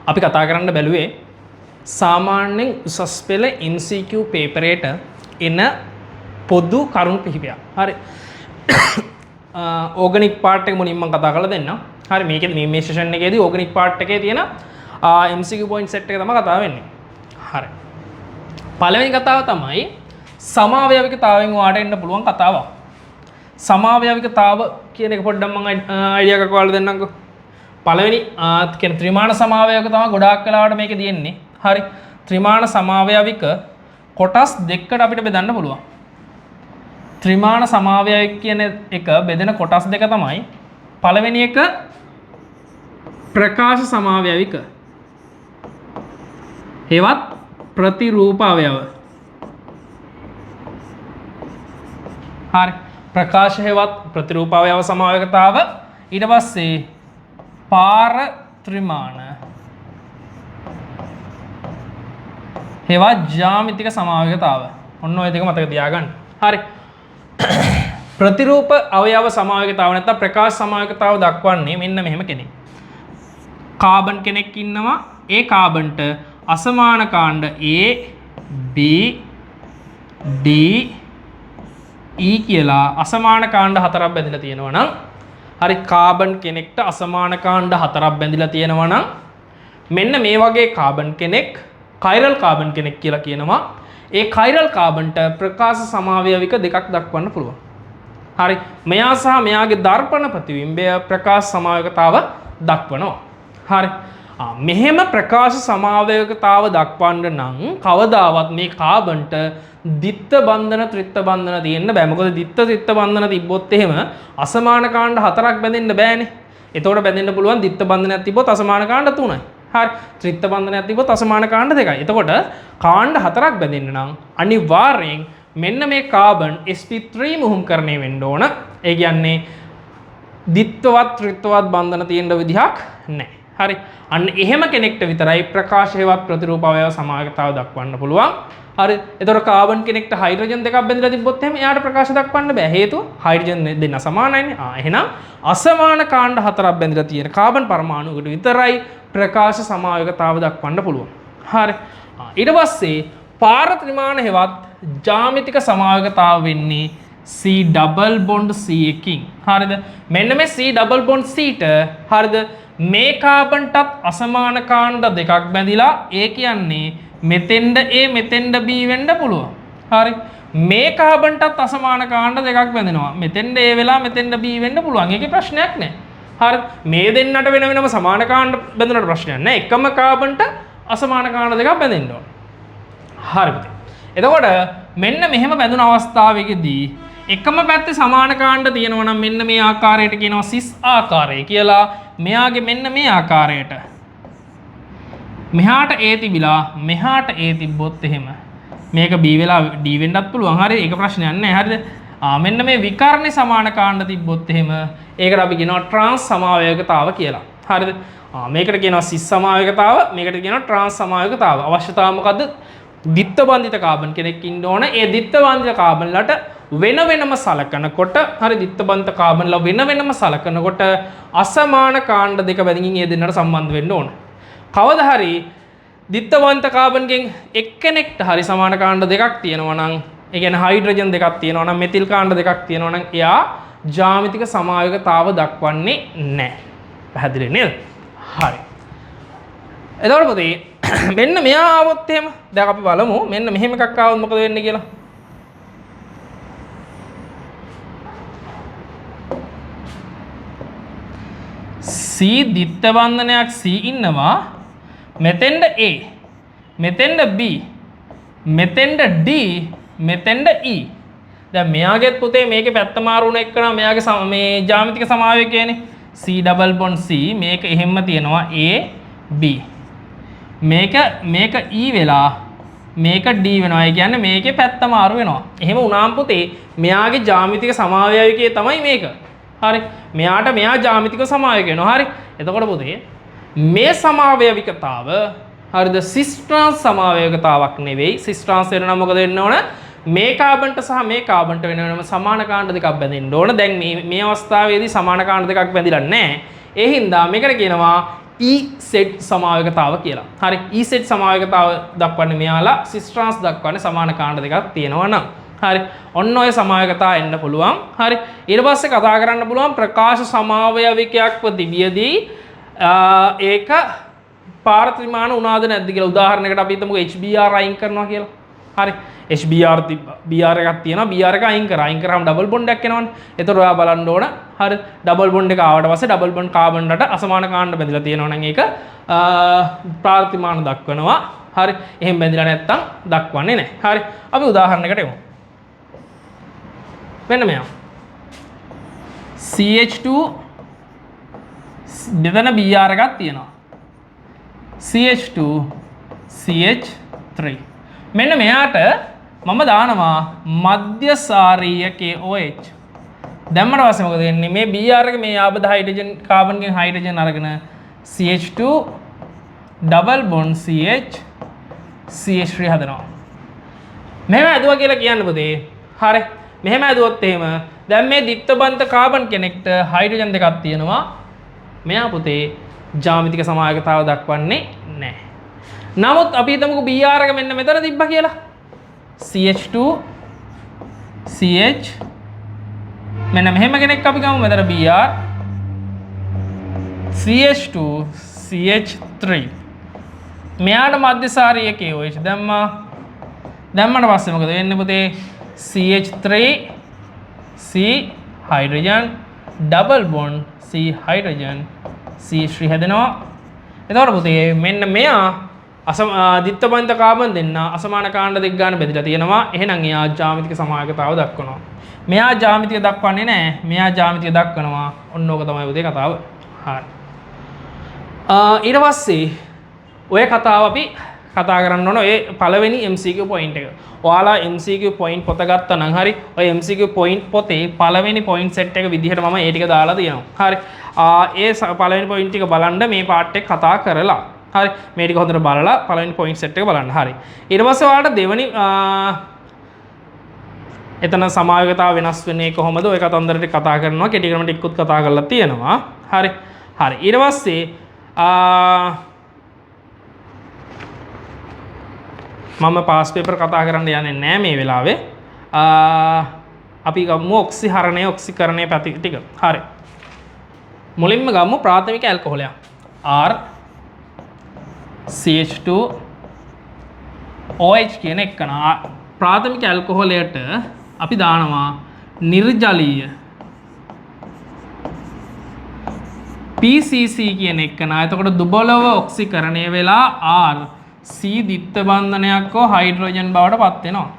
අපි කතා කරන්න බැලුවේ සාමාන්‍යයෙන් උසස් පෙළ MCQ paper එකට එන පොදු කරුණු කිහිපයක්. හරි. ඕගනික් පාර්ට් එක මුලින්ම මම කතා කරලා දෙන්නම්. හරි මේකේ මේ සෙෂන් එකේදී ඕගනික් පාර්ට් එකේ තියෙන MCQ point set එක තමයි කතා වෙන්නේ. හරි. පළවෙනි කතාව තමයි සමාවයවිකතාවෙන් ඔයාලට එන්න පුළුවන් කතාවක්. සමාවයවිකතාව කියන එක පොඩ්ඩක් මම අයිඩියා එකක් ඔයාලට දෙන්නම්කෝ. පළවෙනි කියන ත්‍රිමාණ සමාවයවක තමයි ගොඩාක් වෙලාවට මේකේ තියෙන්නේ. හරි. ත්‍රිමාණ සමාවයවික කොටස් දෙකකට අපිට බෙදන්න පුළුවන්. ත්‍රිමාණ සමාවයවික කියන එක බෙදෙන කොටස් දෙක තමයි පළවෙනි එක ප්‍රකාශ සමාවයවික. හේවත් ප්‍රතිරූප අවයව. හරි. ප්‍රකාශ හේවත් ප්‍රතිරූප අවයව සමාවයකතාව ඊට පස්සේ පාර ත්‍රිමාණ හේවත් ජ්‍යාමිතික සමාවයකතාව. ඔන්න ඔය දෙක මතක තියාගන්න. හරි. ප්‍රතිරූප අවයව සමාවයකතාව නැත්නම් ප්‍රකාශ සමාවයකතාව දක්වන්නේ මෙන්න මෙහෙම කෙනෙක්. කාබන් කෙනෙක් ඉන්නවා. ඒ කාබන්ට අසමාන කාණ්ඩ A B D E කියලා අසමාන කාණ්ඩ හතරක් බැඳලා තියෙනවා නම් හරි කාබන් කෙනෙක්ට අසමාන කාණ්ඩ හතරක් බැඳලා තියෙනවා නම් මෙන්න මේ වගේ කාබන් කෙනෙක් කෛරල් කාබන් කෙනෙක් කියලා කියනවා. ඒ කෛරල් කාබන්ට ප්‍රකාශ සමාවයවික දෙකක් දක්වන්න පුළුවන්. හරි මෙයා සහ මෙයාගේ දර්පණ ප්‍රතිබිම්බය ප්‍රකාශ සමාවයකතාව දක්වනවා. හරි මෙහෙම ප්‍රකාශ සමාවයකතාව දක්වන්න නම් කවදාවත් මේ කාබන්ට දිත්ත බන්ධන ත්‍රිත්ත බන්ධන තියෙන්න බෑ. මොකද දිත්ත ත්‍රිත්ත බන්ධන තිබ්බොත් එහෙම අසමාන කාණ්ඩ හතරක් බැඳෙන්න බෑනේ. එතකොට බැඳෙන්න පුළුවන් දිත්ත බන්ධනයක් තිබ්බොත් අසමාන කාණ්ඩ 3යි. හරි ත්‍රිත්ත බන්ධනයක් තිබ්බොත් අසමාන කාණ්ඩ 2යි. එතකොට කාණ්ඩ හතරක් බැඳෙන්න නම් අනිවාර්යෙන් මෙන්න මේ කාබන් sp3 මුහුම්කරණය වෙන්න ඕන. ඒ කියන්නේ දිත්වවත් ත්‍රිත්වවත් බන්ධන තියෙන්න විදිහක් නැහැ. හරි අන්න එහෙම කෙනෙක්ට විතරයි ප්‍රකාශ හේවත් ප්‍රතිරූප අවයව සමාවයකතාව දක්වන්න පුළුවන්. හරි එතකොට කාබන් කෙනෙක්ට හයිඩ්‍රජන් දෙකක් බැඳලා තිබ්බොත් එහෙම එයාට ප්‍රකාශ දක්වන්න බෑ. හේතුව හයිඩ්‍රජන් දෙන්න සමානයිනේ. එහෙනම් අසමාන කාණ්ඩ හතරක් බැඳලා තියෙන කාබන් පරමාණුවකට විතරයි ප්‍රකාශ සමාවයකතාව දක්වන්න පුළුවන්. හරි ඊට පස්සේ පාර ත්‍රිමාණ හේවත් ජ්‍යාමිතික සමාවයකතාව වෙන්නේ C ඩබල් බොන්ඩ් C එකකින්. හරිද මෙන්න මේ C ඩබල් බොන්ඩ් C ට හරිද මේ කාබන්ටත් අසමාන කාණ්ඩ දෙකක් බැඳිලා ඒ කියන්නේ මෙතෙන්ද A මෙතෙන්ද B වෙන්න පුළුවන්. හරි මේ කාබන්ටත් අසමාන කාණ්ඩ දෙකක් බැඳෙනවා. මෙතෙන්ද A වෙලා මෙතෙන්ද B වෙන්න පුළුවන්. ඒකේ ප්‍රශ්නයක් නැහැ. හරි මේ දෙන්නට වෙන වෙනම සමාන කාණ්ඩ බැඳුනට ප්‍රශ්නයක් නැහැ. එකම කාබන්ට අසමාන කාණ්ඩ දෙකක් බැඳෙන්න ඕන. හරිද එතකොට මෙන්න මෙහෙම බැඳුන අවස්ථාවකදී එකම පැත්තේ සමාන කාණ්ඩ තියෙනවා නම් මෙන්න මේ ආකාරයට කියනවා සිස් ආකාරය කියලා. මෙයාගේ මෙන්න මේ ආකාරයට මෙහාට A තිබිලා මෙහාට A තිබ්බොත් එහෙම මේක B වෙලා D වෙන්නත් පුළුවන්. හරි ඒක ප්‍රශ්නයක් නැහැ. හරිද මෙන්න මේ විකර්ණේ සමාන කාණ්ඩ තිබ්බොත් එහෙම ඒකට අපි කියනවා ට්‍රාන්ස් සමාවයකතාව කියලා. හරිද මේකට කියනවා සිස් සමාවයකතාව මේකට කියනවා ට්‍රාන්ස් සමාවයකතාව. අවශ්‍යතාව මොකද්ද? දිත්ත බන්ධිත කාබන් කෙනෙක් ඉන්න ඕන. ඒ දිත්ත බන්ධිත කාබන්ලට වෙන වෙනම සලකනකොට හරි දිත්ත බන්ධිත කාබන්ල වෙන වෙනම සලකනකොට අසමාන කාණ්ඩ දෙක බැඳින් ඒ දෙන්නට සම්බන්ධ වෙන්න ඕන. කවදා හරි දිත්ත බන්ධිත කාබන්ගෙන් එක්කෙනෙක්ට හරි සමාන කාණ්ඩ දෙකක් තියෙනවා නම් ඒ කියන්නේ හයිඩ්‍රජන් දෙකක් තියෙනවා නම් මෙතිල් කාණ්ඩ දෙකක් තියෙනවා නම් එයා ජ්‍යාමිතික සමාවයකතාව දක්වන්නේ නැහැ. පැහැදිලි නේද? හරි. එතකොට පුතේ මෙන්න මෙයා ආවොත් එහෙම දැන් අපි බලමු මෙන්න මෙහෙම එකක් ආවොත් මොකද වෙන්නේ කියලා. C දිත්ත බන්ධනයක් C ඉන්නවා. මෙතෙන්ද A මෙතෙන්ද B මෙතෙන්ද D මෙතෙන්ද E. දැන් මෙයාගෙත් පුතේ මේකේ පැත්ත මාරුණ එක්කන මෙයාගේ මේ ජ්‍යාමිතික සමාවය කියන්නේ C ඩබල් බොන්ඩ් C මේක එහෙම්ම තියෙනවා A B මේක E වෙලා මේක D වෙනවා. ඒ කියන්නේ මේකේ පැත්ත මාරු වෙනවා. එහෙම වුණාම පුතේ මෙයාගේ ජ්‍යාමිතික සමාවයවිකේ තමයි මේක. හරි මෙයාට මෙයා ජ්‍යාමිතික සමාවයක වෙනවා. හරි එතකොට පුතේ මේ සමාවයවිකතාව හරිද සිස් ට්‍රාන්ස් සමාවයවිකතාවක් නෙවෙයි. සිස් ට්‍රාන්ස් වෙන නම් මොකද වෙන්න ඕන? මේ කාබන්ට සහ මේ කාබන්ට වෙන වෙනම සමාන කාණ්ඩ දෙකක් බැඳෙන්න ඕන. දැන් මේ අවස්ථාවේදී සමාන කාණ්ඩ දෙකක් බැඳිලා නැහැ. ඒ හින්දා මේකට කියනවා E-set සමාවකතාව කියලා. හරි E-set සමාවකතාව දක්වන්නේ මෙයාලා cis trans දක්වන්නේ සමාන කාණ්ඩ දෙකක් තියෙනවා නම්. හරි ඔන්න ඔය සමාවකතාව එන්න පුළුවන්. හරි ඊට පස්සේ කතා කරන්න පුළුවන් ප්‍රකාශ සමාවයවිකයක්ව තිබියදී ඒක පාරත්‍රිමාන උනාද නැද්ද කියලා. උදාහරණයකට අපි හිතමුකෝ HBr අයින් කරනවා කියලා. හරි HBr Br එකක් තියෙනවා Br එක අයින් කරාම ඩබල් බොන්ඩ් එකක් එනවනේ. එතකොට ඔයා බලන්න ඕන හරි ඩබල් බොන්ඩ් එක ආවට පස්සේ ඩබල් බොන්ඩ් කාබන් වලට අසමාන කාණ්ඩ බැඳලා තියෙනවා නම් ඒක ප්‍රාර්ථිමාන දක්වනවා. හරි එහෙම බැඳලා නැත්තම් දක්වන්නේ නැහැ. හරි අපි උදාහරණයකට යමු. මෙන්න මෙයා CH2 දෙවන Br එකක් තියෙනවා. CH2 CH3 මෙන්න මෙයාට මම දානවා මධ්‍යසාරීය KOH. දැම්මට පස්සේ මොකද වෙන්නේ? මේ Br එක මේ ආබද හයිඩ්‍රජන් කාබන්ගෙන් හයිඩ්‍රජන් අරගෙන CH2 double bond CH CH3 හදනවා. මෙහෙම ඇදුවා කියලා කියන්න පුතේ. හරි. මෙහෙම ඇදුවොත් එහෙම දැන් මේ ද්විත්වබන්ත කාබන් කෙනෙක්ට හයිඩ්‍රජන් දෙකක් තියෙනවා. මෙයා පුතේ ජ්‍යාමිතික සමායකතාව දක්වන්නේ නැහැ. නමුත් අපි හිතමුකෝ Br එක මෙන්න මෙතන තිබ්බා කියලා. CH2 CH මෙන්න මෙහෙම කෙනෙක් අපි ගමු මෙතන Br CH2 CH3 මෙයාට මධ්‍යසාරීය KOH දැම්මට පස්සේ මොකද වෙන්නේ පුතේ? CH3 C hydrogen double bond C hydrogen CH3 හැදෙනවා. එතකොට පුතේ මෙන්න මෙයා ද්විත්වබන්ත කාබන් දෙන්න අසමාන කාණ්ඩ දෙක ගන්න බෙදලා තියෙනවා. එහෙනම් එයා ජ්‍යාමිතික සමායකතාව දක්වනවා. මෙයා ජ්‍යාමිතිය දක්වන්නේ නැහැ. මෙයා ජ්‍යාමිතිය දක්වනවා. ඔන්න ඕක තමයි පුතේ කතාව. හරි. ඊට පස්සේ ඔය කතාව අපි කතා කරන්න ඕන ඔය පළවෙනි MCQ පොයින්ට් එක. ඔයාලා MCQ පොයින්ට් පොත ගත්තා නම් හරි ඔය MCQ පොයින්ට් පොතේ පළවෙනි පොයින්ට් සෙට් එක විදිහට මම ඒ ටික දාලා තියෙනවා. හරි. ඒ පළවෙනි පොයින්ට් ටික බලන්න මේ පාර්ට් එක කතා කරලා. හරි. මේ ටික හොඳට බලලා පළවෙනි පොයින්ට් සෙට් එක බලන්න. හරි. ඊට පස්සේ ඔයාලට දෙවෙනි එතන සමායකතාව වෙනස් වෙන්නේ කොහොමද? ඔය කතන්දර ටික කතා කරනවා. කෙටි ක්‍රම ටිකකුත් කතා කරලා තියෙනවා. හරි. හරි. ඊට පස්සේ මම පාස් පේපර් කතා කරන්න යන්නේ නැහැ මේ වෙලාවේ. අපි ගමු ඔක්සිහරණය ඔක්සිකරණය පැති ටික. හරි. මුලින්ම ගමු ප්‍රාථමික ඇල්කොහොලයක්. R CH2 OH කියන එක ප්‍රාථමික ඇල්කොහොලයට අපි දානවා නිර්ජලීය PCC කියන එක නා. එතකොට දුබලව ඔක්සිකරණය වෙලා R C ද්විත්ව බන්ධනයක් හෝ හයිඩ්‍රජන් බවට පත් වෙනවා.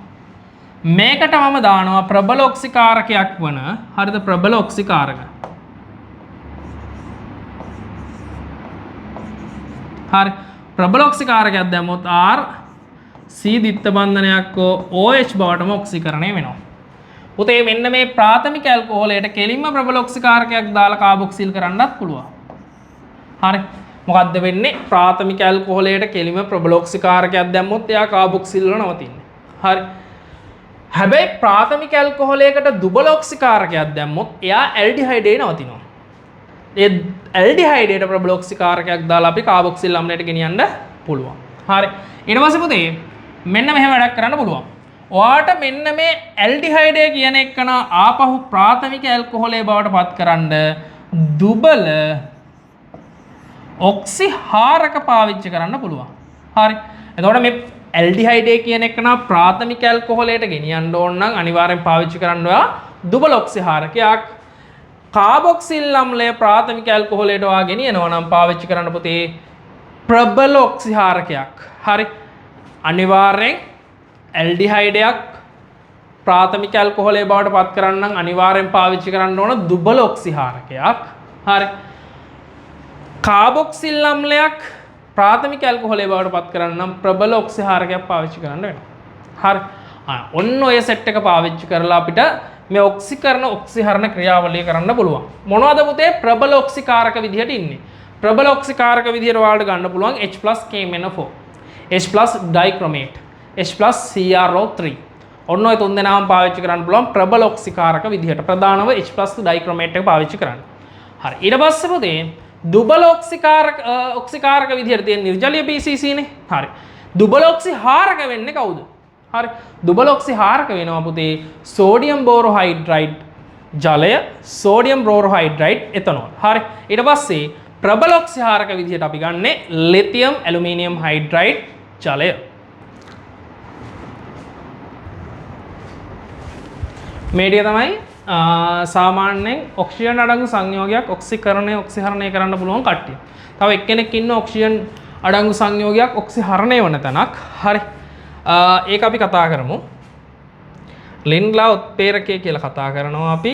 මේකට මම දානවා ප්‍රබල ඔක්සිකාරකයක් වන හරිද ප්‍රබල ඔක්සිකාරක. හරි ප්‍රබල ඔක්සිකාරකයක් දැම්මොත් R C ද්විත්ව බන්ධනයක් හෝ OH බවටම ඔක්සිකරණය වෙනවා. පුතේ මෙන්න මේ ප්‍රාථමික ඇල්කොහොලයට කෙලින්ම ප්‍රබල ඔක්සිකාරකයක් දාලා කාබොක්සිල් කරන්නත් පුළුවන්. හරි මොකද්ද වෙන්නේ? ප්‍රාථමික ඇල්කොහොලයට කෙලිම ප්‍රබල ඔක්සිකාරකයක් දැම්මොත් එයා කාබොක්සිල් වල නවතින්නේ. හරි. හැබැයි ප්‍රාථමික ඇල්කොහොලයකට දුබල ඔක්සිකාරකයක් දැම්මොත් එයා ඇල්ඩිහයිඩේ නවතිනවා. ඒ ඇල්ඩිහයිඩේට ප්‍රබල ඔක්සිකාරකයක් දාලා අපි කාබොක්සිල් අම්ලයට ගෙනියන්න පුළුවන්. හරි. ඊට පස්සේ පුතේ මෙන්න මෙහෙම වැඩක් කරන්න පුළුවන්. ඔයාට මෙන්න මේ ඇල්ඩිහයිඩේ කියන එකන ආපහු ප්‍රාථමික ඇල්කොහොලේ බවට පත් කරන්න දුබල ඔක්සිහාරක පාවිච්චි කරන්න පුළුවන්. හරි. එතකොට මේ ඇල්ඩිහයිඩේ කියන එක නා ප්‍රාථමික ඇල්කොහොලයට ගෙනියන්න ඕන නම් අනිවාර්යෙන් පාවිච්චි කරන්න ඔයා දුබල ඔක්සිහාරකයක්. කාබොක්සිල් අම්ලය ප්‍රාථමික ඇල්කොහොලයට ඔයා ගෙනියනවා නම් පාවිච්චි කරන්න පුතේ ප්‍රබල ඔක්සිහාරකයක්. හරි. අනිවාර්යෙන් ඇල්ඩිහයිඩයක් ප්‍රාථමික ඇල්කොහොලේ බවට පත් කරන්න නම් අනිවාර්යෙන් පාවිච්චි කරන්න ඕන දුබල ඔක්සිහාරකයක්. හරි. කාබොක්සිල් අම්ලයක් ප්‍රාථමික ඇල්කොහොලේ බවට පත් කරන්න නම් ප්‍රබල ඔක්සිහාරකයක් පාවිච්චි කරන්න වෙනවා. හරි. ඔන්න ඔය සෙට් එක පාවිච්චි කරලා අපිට මේ ඔක්සිකරණ ඔක්සිහරණ ක්‍රියාවලිය කරන්න පුළුවන්. මොනවද පුතේ ප්‍රබල ඔක්සිකාරක විදිහට ඉන්නේ? ප්‍රබල ඔක්සිකාරක විදිහට ඔයාලට ගන්න පුළුවන් H+KMnO4, H+ ඩයික්‍රොමේට්, H+ CrO3. ඔන්න ඔය තුන් දෙනාම පාවිච්චි කරන්න පුළුවන් ප්‍රබල ඔක්සිකාරක විදිහට. ප්‍රධානව H+ ඩයික්‍රොමේට් එක පාවිච්චි කරන්න. හරි. ඊට පස්සේ පුතේ දුබල ඔක්සිකාරක විදිහට තියෙන නිර්ජලීය PCC නේ. හරි. දුබල ඔක්සිහාරක වෙන්නේ කවුද? හරි. දුබල ඔක්සිහාරක වෙනවා පුතේ සෝඩියම් බෝරෝහයිඩ්‍රයිඩ් ජලය, සෝඩියම් බෝරෝහයිඩ්‍රයිඩ් එතනෝල්. හරි. ඊට පස්සේ ප්‍රබල ඔක්සිහාරක විදිහට අපි ගන්නෙ ලිතියම් ඇලුමිනියම් හයිඩ්‍රයිඩ් ජලය. මේ ටික තමයි සාමාන්‍යයෙන් ඔක්සිජන් අඩංගු සංයෝගයක් ඔක්සිහරණය කරන්න පුළුවන් කට්ටිය. තව එක්කෙනෙක් ඉන්න ඔක්සිජන් අඩංගු සංයෝගයක් ඔක්සිහරණය වන තැනක්. හරි. ඒක අපි කතා කරමු. ලින්ඩ්ලා උත්ප්‍රේරකය කියලා කතා කරනවා අපි.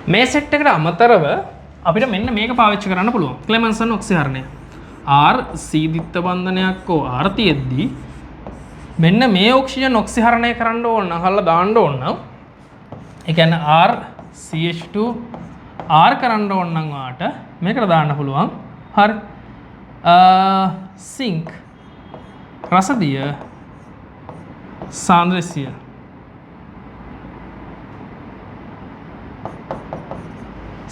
මේ සෙට් එකට අමතරව අපිට මෙන්න මේක පාවිච්චි කරන්න පුළුවන්. ක්ලෙමන්සන් ඔක්සිහරණය. R C දිත්ත බන්ධනයක් හෝ R තියෙද්දී මෙන්න මේ ඔක්සිජන් ඔක්සිහරණය කරන්න ඕන නම් අහලා දාන්න ඕන නම් ඒ කියන්නේ R CH2 R කරන්න ඕන නම් වාට මේකට දාන්න පුළුවන්. හරි. සිංක් රසදිය සාන්ද්‍රසිය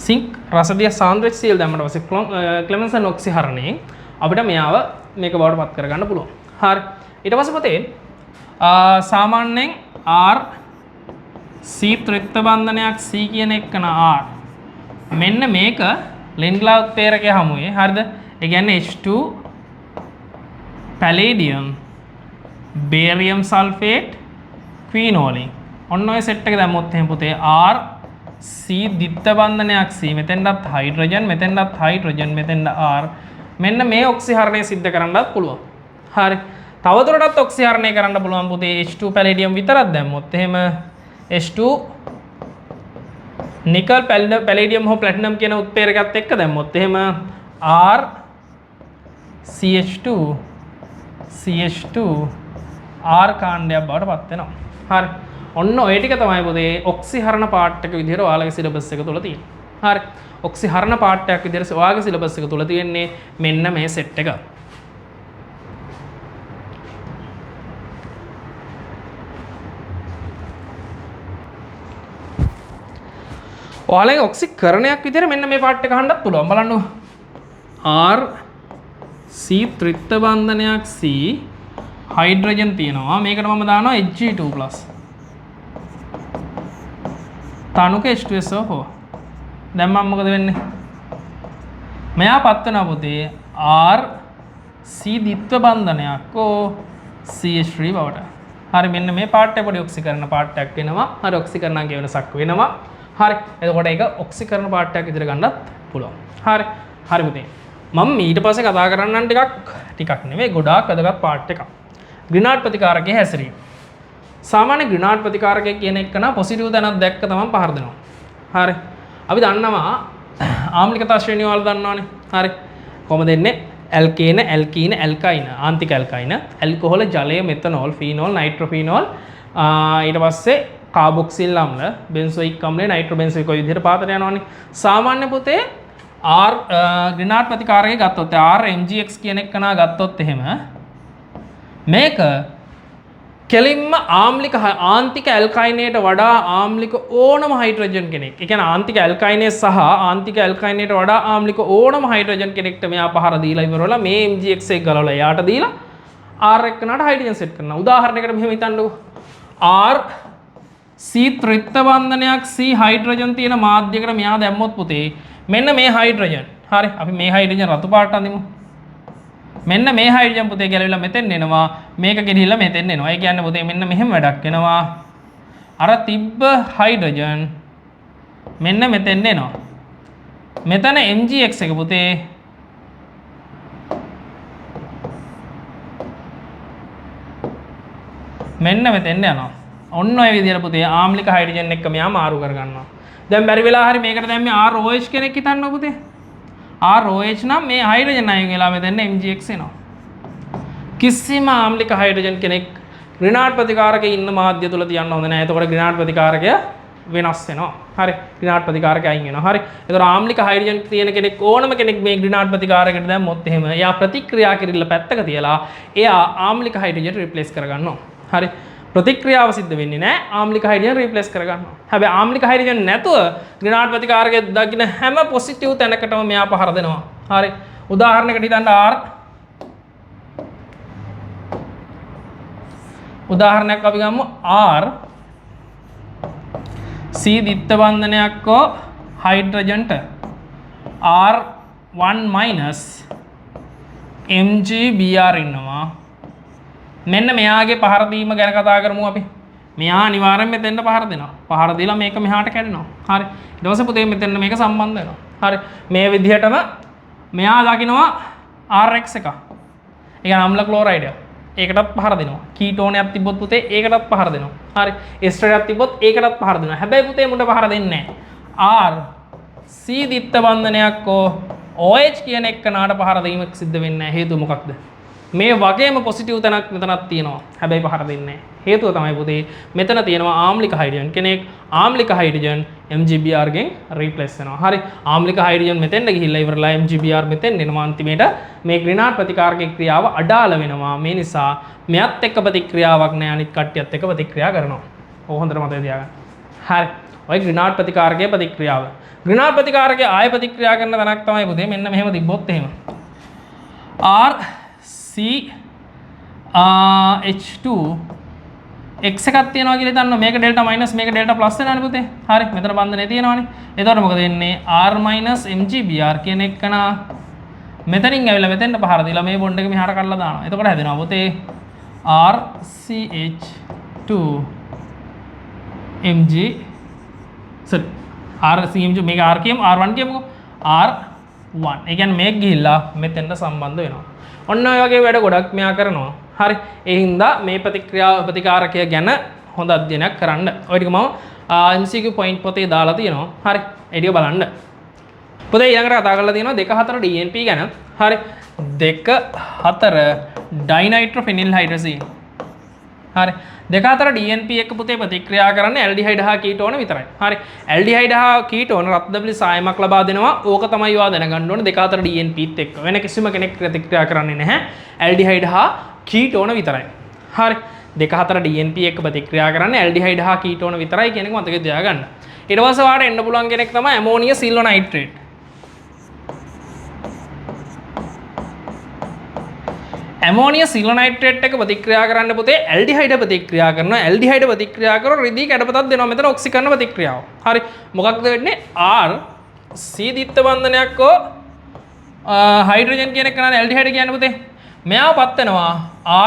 සිංක් රසදිය සාන්ද්‍රසිය දැම්මට පස්සේ ක්ලෙමන්සන් ඔක්සිහරණයෙන් අපිට මෙයාව මේක බවට පත් කරගන්න පුළුවන්. හරි. ඊට පස්සේ පුතේ සාමාන්‍යයෙන් R C ත්‍රිත්ව බන්ධනයක් C කියන එකන R මෙන්න මේක ලින්ඩ්ලා උත්ප්‍රේරකය හමුවේ. හරිද? ඒ කියන්නේ H2 පැලේඩියම් බේරියම් සල්ෆේට් ක්වීනෝලින් ඔන්න ඔය සෙට් එක දැම්මොත් එහෙනම් පුතේ R C දිත්ත බන්ධනයක් C මෙතෙන්ටත් හයිඩ්‍රජන් මෙතෙන්ටත් හයිඩ්‍රජන් මෙතෙන්ට R මෙන්න මේ ඔක්සිහරණය සිද්ධ කරන්නත් පුළුවන්. හරි. තවදුරටත් ඔක්සිහරණය කරන්න පුළුවන් පුතේ H2 පැලේඩියම් විතරක් දැම්මොත් එහෙම H2 නිකල් පැලේඩියම් හෝ ප්ලැටිනම් කියන උත්ප්‍රේරකයත් එක්ක දැම්මොත් එහෙම R CH2 R කාණ්ඩයක් බවට පත් වෙනවා. හරි. ඔන්න ඔය ටික තමයි පුතේ ඔක්සිහරණ පාර්ට් එක විදිහට ඔයාලගේ සිලබස් එක තුල තියෙන්නේ. හරි. ඔක්සිහරණ පාර්ට් එකක් විදිහට ඔයාලගේ සිලබස් එක තුල තියෙන්නේ මෙන්න මේ සෙට් එක. ඔයාලගේ ඔක්සිකරණයක් විදිහට මෙන්න මේ පාර්ට් එක අහන්නත් පුළුවන්. බලන්න. R C ත්‍රිත්ව බන්ධනයක් C හයිඩ්‍රජන් තියෙනවා. මේකට මම දානවා Hg2+. තනුක H2SO4. දැන් මම මොකද වෙන්නේ? මෙයා පත් වෙනවා පුතේ R C ද්විත්ව බන්ධනයක් ඕ CH3 බවට. හරි මෙන්න මේ පාර්ට් එක පොඩි ඔක්සිකරණ පාර්ට් එකක් වෙනවා. හරි ඔක්සිකරණාංගය වෙනසක් වෙනවා. හරි. එතකොට ඒක ඔක්සිකරණ පාර්ට් එකක් විදිහට ගන්නත් පුළුවන්. හරි. හරි පුතේ. මම ඊට පස්සේ කතා කරන්නම් ටිකක් නෙවෙයි ගොඩාක් වැදගත් පාර්ට් එකක්. ග්‍රිනාඩ් ප්‍රතිකාරකයේ හැසිරීම. සාමාන්‍ය ග්‍රිනාඩ් ප්‍රතිකාරකය කියන එක නා පොසිටිව් තැනක් දැක්ක තමයි පහර දෙනවා. හරි. අපි දන්නවා ආම්ලිකතා ශ්‍රේණිය වල දන්නවනේ. හරි. කොහොමද එන්නේ? ඇල්කේන, ඇල්කීන, ඇල්කයින, ආන්තික ඇල්කයින, ඇල්කොහොල, ජලය, මෙතනෝල්, ෆීනෝල්, නයිට්‍රොෆීනෝල්, ඊට පස්සේ කාබොක්සිල් අම්ල, බෙන්සොයික් අම්ලය, නයිට්‍රොබෙන්සොයික් ඔය විදිහට පාතට යනවනේ. සාමාන්‍ය පුතේ R ග්‍රිනාඩ් ප්‍රතිකාරකය ගත්තොත් R MgX කියන එක නා ගත්තොත් එහෙම මේක කෙලින්ම ආන්තික ඇල්කයිනේට වඩා ආම්ලික ඕනම හයිඩ්‍රජන් කෙනෙක්. ඒ කියන්නේ ආන්තික ඇල්කයිනේ සහ ආන්තික ඇල්කයිනේට වඩා ආම්ලික ඕනම හයිඩ්‍රජන් කෙනෙක්ට මෙයා පහර දීලා ඉවරවලා මේ MgX එක ගලවලා එයාට දීලා R එක්කනට හයිඩ්‍රජන් සෙට් කරනවා. උදාහරණයකට මෙහෙම හිතන්නකෝ. R C ත්‍රිත්ව බන්ධනයක් C හයිඩ්‍රජන් තියෙන මාධ්‍යයකට මෙයා දැම්මොත් පුතේ මෙන්න මේ හයිඩ්‍රජන්. හරි. අපි මේ හයිඩ්‍රජන් රතු පාට අඳිමු. මෙන්න මේ හයිඩ්‍රජන් පුතේ ගැලවිලා මෙතෙන් එනවා. මේක ගෙනිහිල්ලා මෙතෙන් එනවා. ඒ කියන්නේ පුතේ මෙන්න මෙහෙම වැඩක් වෙනවා. අර තිබ්බ හයිඩ්‍රජන් මෙන්න මෙතෙන් එනවා. මෙතන MgX එක පුතේ මෙන්න මෙතෙන් යනවා. ඔන්න ඔය විදිහට පුතේ ආම්ලික හයිඩ්‍රජන් එක්ක මෙයා මාරු කරගන්නවා. දැන් බැරි වෙලා හරි මේකට දැන් මේ ROH කෙනෙක් හිතන්නකො පුතේ. ROH නම් මේ හයිඩ්‍රජන් අයින් වෙලා මෙතන MgX එනවා. කිසිම ආම්ලික හයිඩ්‍රජන් කෙනෙක් ඍණාත්මක ප්‍රතිකාරකයේ ඉන්න මාධ්‍ය තුල තියන්න හොඳ නැහැ. එතකොට ඍණාත්මක ප්‍රතිකාරකය වෙනස් වෙනවා. හරි. ඍණාත්මක ප්‍රතිකාරකය අයින් වෙනවා. හරි. එතකොට ආම්ලික හයිඩ්‍රජන් තියෙන කෙනෙක් ඕනම කෙනෙක් මේ ඍණාත්මක ප්‍රතිකාරකයට දැම්මොත් එහෙම එයා ප්‍රතික්‍රියා කිරිල්ල පැත්තක තියලා එයා ආම්ලික හයිඩ්‍රජන් රිප්ලේස් කරගන්නවා. හරි. ප්‍රතික්‍රියාව සිද්ධ වෙන්නේ නැහැ. ආම්ලික හයිඩ්‍රජන් රීප්ලේස් කරගන්නවා. හැබැයි ආම්ලික හයිඩ්‍රජන් නැතුව ග්‍රීනාඩ් ප්‍රතිකාරකයේ දකින්න හැම පොසිටිව් තැනකටම මෙයා පහර දෙනවා. හරි. උදාහරණයකට හිතන්න R උදාහරණයක් අපි ගමු R C දිත්ත බන්ධනයක් හෝ හයිඩ්‍රජන්ට R1 minus MgBr ඉන්නවා. මෙන්න මෙයාගේ පහර දීම ගැන කතා කරමු අපි. මෙයා අනිවාර්යෙන් මෙතෙන්ට පහර දෙනවා. පහර දීලා මේක මෙහාට කැඩෙනවා. හරි. ඊට පස්සේ පුතේ මෙතෙන් මේක සම්බන්ධ වෙනවා. හරි. මේ විදිහටම මෙයා දකිනවා RX එක. ඒ කියන්නේ අම්ල ක්ලෝරයිඩ්. ඒකටත් පහර දෙනවා. කීටෝනයක් තිබ්බොත් පුතේ ඒකටත් පහර දෙනවා. හරි. එස්ටරයක් තිබ්බොත් ඒකටත් පහර දෙනවා. හැබැයි පුතේ මුඩ පහර දෙන්නේ නැහැ. R C දිත්ත බන්ධනයක් හෝ OH කියන එක්කනට පහර දීමක් සිද්ධ වෙන්නේ නැහැ. හේතුව මොකක්ද? මේ වගේම පොසිටිව් තැනක් මෙතනක් තියෙනවා. හැබැයි පහර දෙන්නේ නැහැ. හේතුව තමයි පුතේ මෙතන තියෙනවා ආම්ලික හයිඩ්‍රජන් කෙනෙක්. ආම්ලික හයිඩ්‍රජන් MgBr ගෙන් රීප්ලේස් වෙනවා. හරි. ආම්ලික හයිඩ්‍රජන් මෙතෙන්ට ගිහිල්ලා ඉවරලා MgBr මෙතෙන් එනවා. අන්තිමේට මේ ග්‍රීනාඩ් ප්‍රතිකාරකයේ ක්‍රියාව අඩාල වෙනවා. මේ නිසා මෙයත් එක්ක ප්‍රතික්‍රියාවක් නැහැ. අනිත් කට්ටියත් එක්ක ප්‍රතික්‍රියා කරනවා. ඕක හොඳට මතක තියාගන්න. හරි. ඔය ග්‍රීනාඩ් ප්‍රතිකාරකයේ ප්‍රතික්‍රියාව. ග්‍රීනාඩ් ප්‍රතිකාරකයේ ආය ප්‍රතික්‍රියා කරන තැනක් තමයි පුතේ මෙන්න මෙහෙම තිබ්බොත් එහෙම. R C H2 X එකක් තියනවා කියලා හිතන්න. මේක ඩෙල්ටා මයිනස් මේක ඩෙල්ටා ප්ලස් වෙනවානේ පුතේ. හරි. මෙතන බන්ධනේ තියෙනවානේ. එතකොට මොකද වෙන්නේ? R MgBr කියන එකන මෙතනින් ඇවිල්ලා මෙතෙන්ට පහර දීලා මේ බොන්ඩ් එක මෙහාට කඩලා දානවා. එතකොට හැදෙනවා පුතේ RCH2 Mg sorry RCMG මේක R කියමු R1 කියමුකෝ R1. ඒ කියන්නේ මේක ගිහිල්ලා මෙතෙන්ට සම්බන්ධ වෙනවා. ඔන්න ඔය වගේ වැඩ ගොඩක් මෙයා කරනවා. හරි. ඒ හින්දා මේ ප්‍රතිකාරකය ගැන හොඳ අධ්‍යයනයක් කරන්න. ඔය ටික මම MCQ point පොතේ දාලා තියෙනවා. හරි. ඒ ටික බලන්න. පොතේ ඊළඟට කතා කරලා තියෙනවා 2 4 DNP ගැන. හරි. 2 4 ඩයිනයිට්‍රොෆෙනිල් හයිඩ්‍රසීන්. හරි. 2 4 DNP එක පුතේ ප්‍රතික්‍රියා කරන්නේ ඇල්ඩිහයිඩ් හා කීටෝන විතරයි. හරි. ඇල්ඩිහයිඩ් හා කීටෝන රත්දබලි සායමක් ලබා දෙනවා. ඕක තමයි ඔයා දැනගන්න ඕනේ 2 4 DNPත් එක්ක. වෙන කිසිම කෙනෙක් ප්‍රතික්‍රියා කරන්නේ නැහැ. ඇල්ඩිහයිඩ් හා කීටෝන විතරයි. හරි. 2 4 DNP එක ප්‍රතික්‍රියා කරන්නේ ඇල්ඩිහයිඩ් හා කීටෝන විතරයි කියන එක මතක තියාගන්න. ඊට පස්සේ ඔයාලට එන්න පුළුවන් කෙනෙක් තමයි ඇමෝනිය සිල්වනයිට්‍රේට්. ඇමෝනිය සිල්වනයිට්‍රේට් එක ප්‍රතික්‍රියා කරන්න පුතේ ඇල්ඩිහයිඩ් ප්‍රතික්‍රියා කරනවා. ඇල්ඩිහයිඩ් ප්‍රතික්‍රියා කරලා රිදී කැඩපතක් දෙනවා. මෙතන ඔක්සිකරණ ප්‍රතික්‍රියාව. හරි. මොකක්ද වෙන්නේ? R C දිත්ත බන්ධනයක් හෝ හයිඩ්‍රජන් කියන එක නේද ඇල්ඩිහයිඩ් කියන්නේ පුතේ. මෙයාව පත් වෙනවා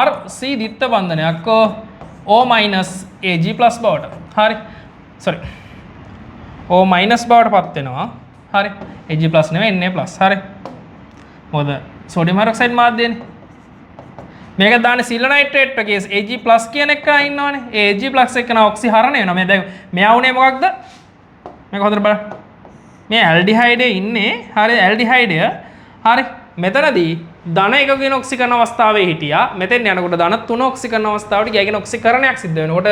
R C දිත්ත බන්ධනයක් හෝ O Ag+ බවට. හරි. sorry. O- බවට පත් වෙනවා. හරි. Ag+ නෙවෙයි Na+. හරි. මොකද සෝඩියම් හයිඩ්‍රොක්සයිඩ් මාධ්‍යනේ. මේක දාන්නේ සිල්වනයිට්‍රේට් එකේ Ag+ කියන එක ඉන්නවනේ. ඒ Ag+ එක නා ඔක්සිහරණය වෙනවා. මේ දැන් මෙයා උනේ මොකක්ද? මේක හොඳට බලන්න. මේ ඇල්ඩිහයිඩේ ඉන්නේ. හරි ඇල්ඩිහයිඩය. හරි. මෙතනදී ධන එකකින් ඔක්සිකරණ අවස්ථාවේ හිටියා. මෙතෙන් යනකොට ධන 3 ඔක්සිකරණ අවස්ථාවට ගියාගෙන ඔක්සිකරණයක් සිද්ධ වෙනකොට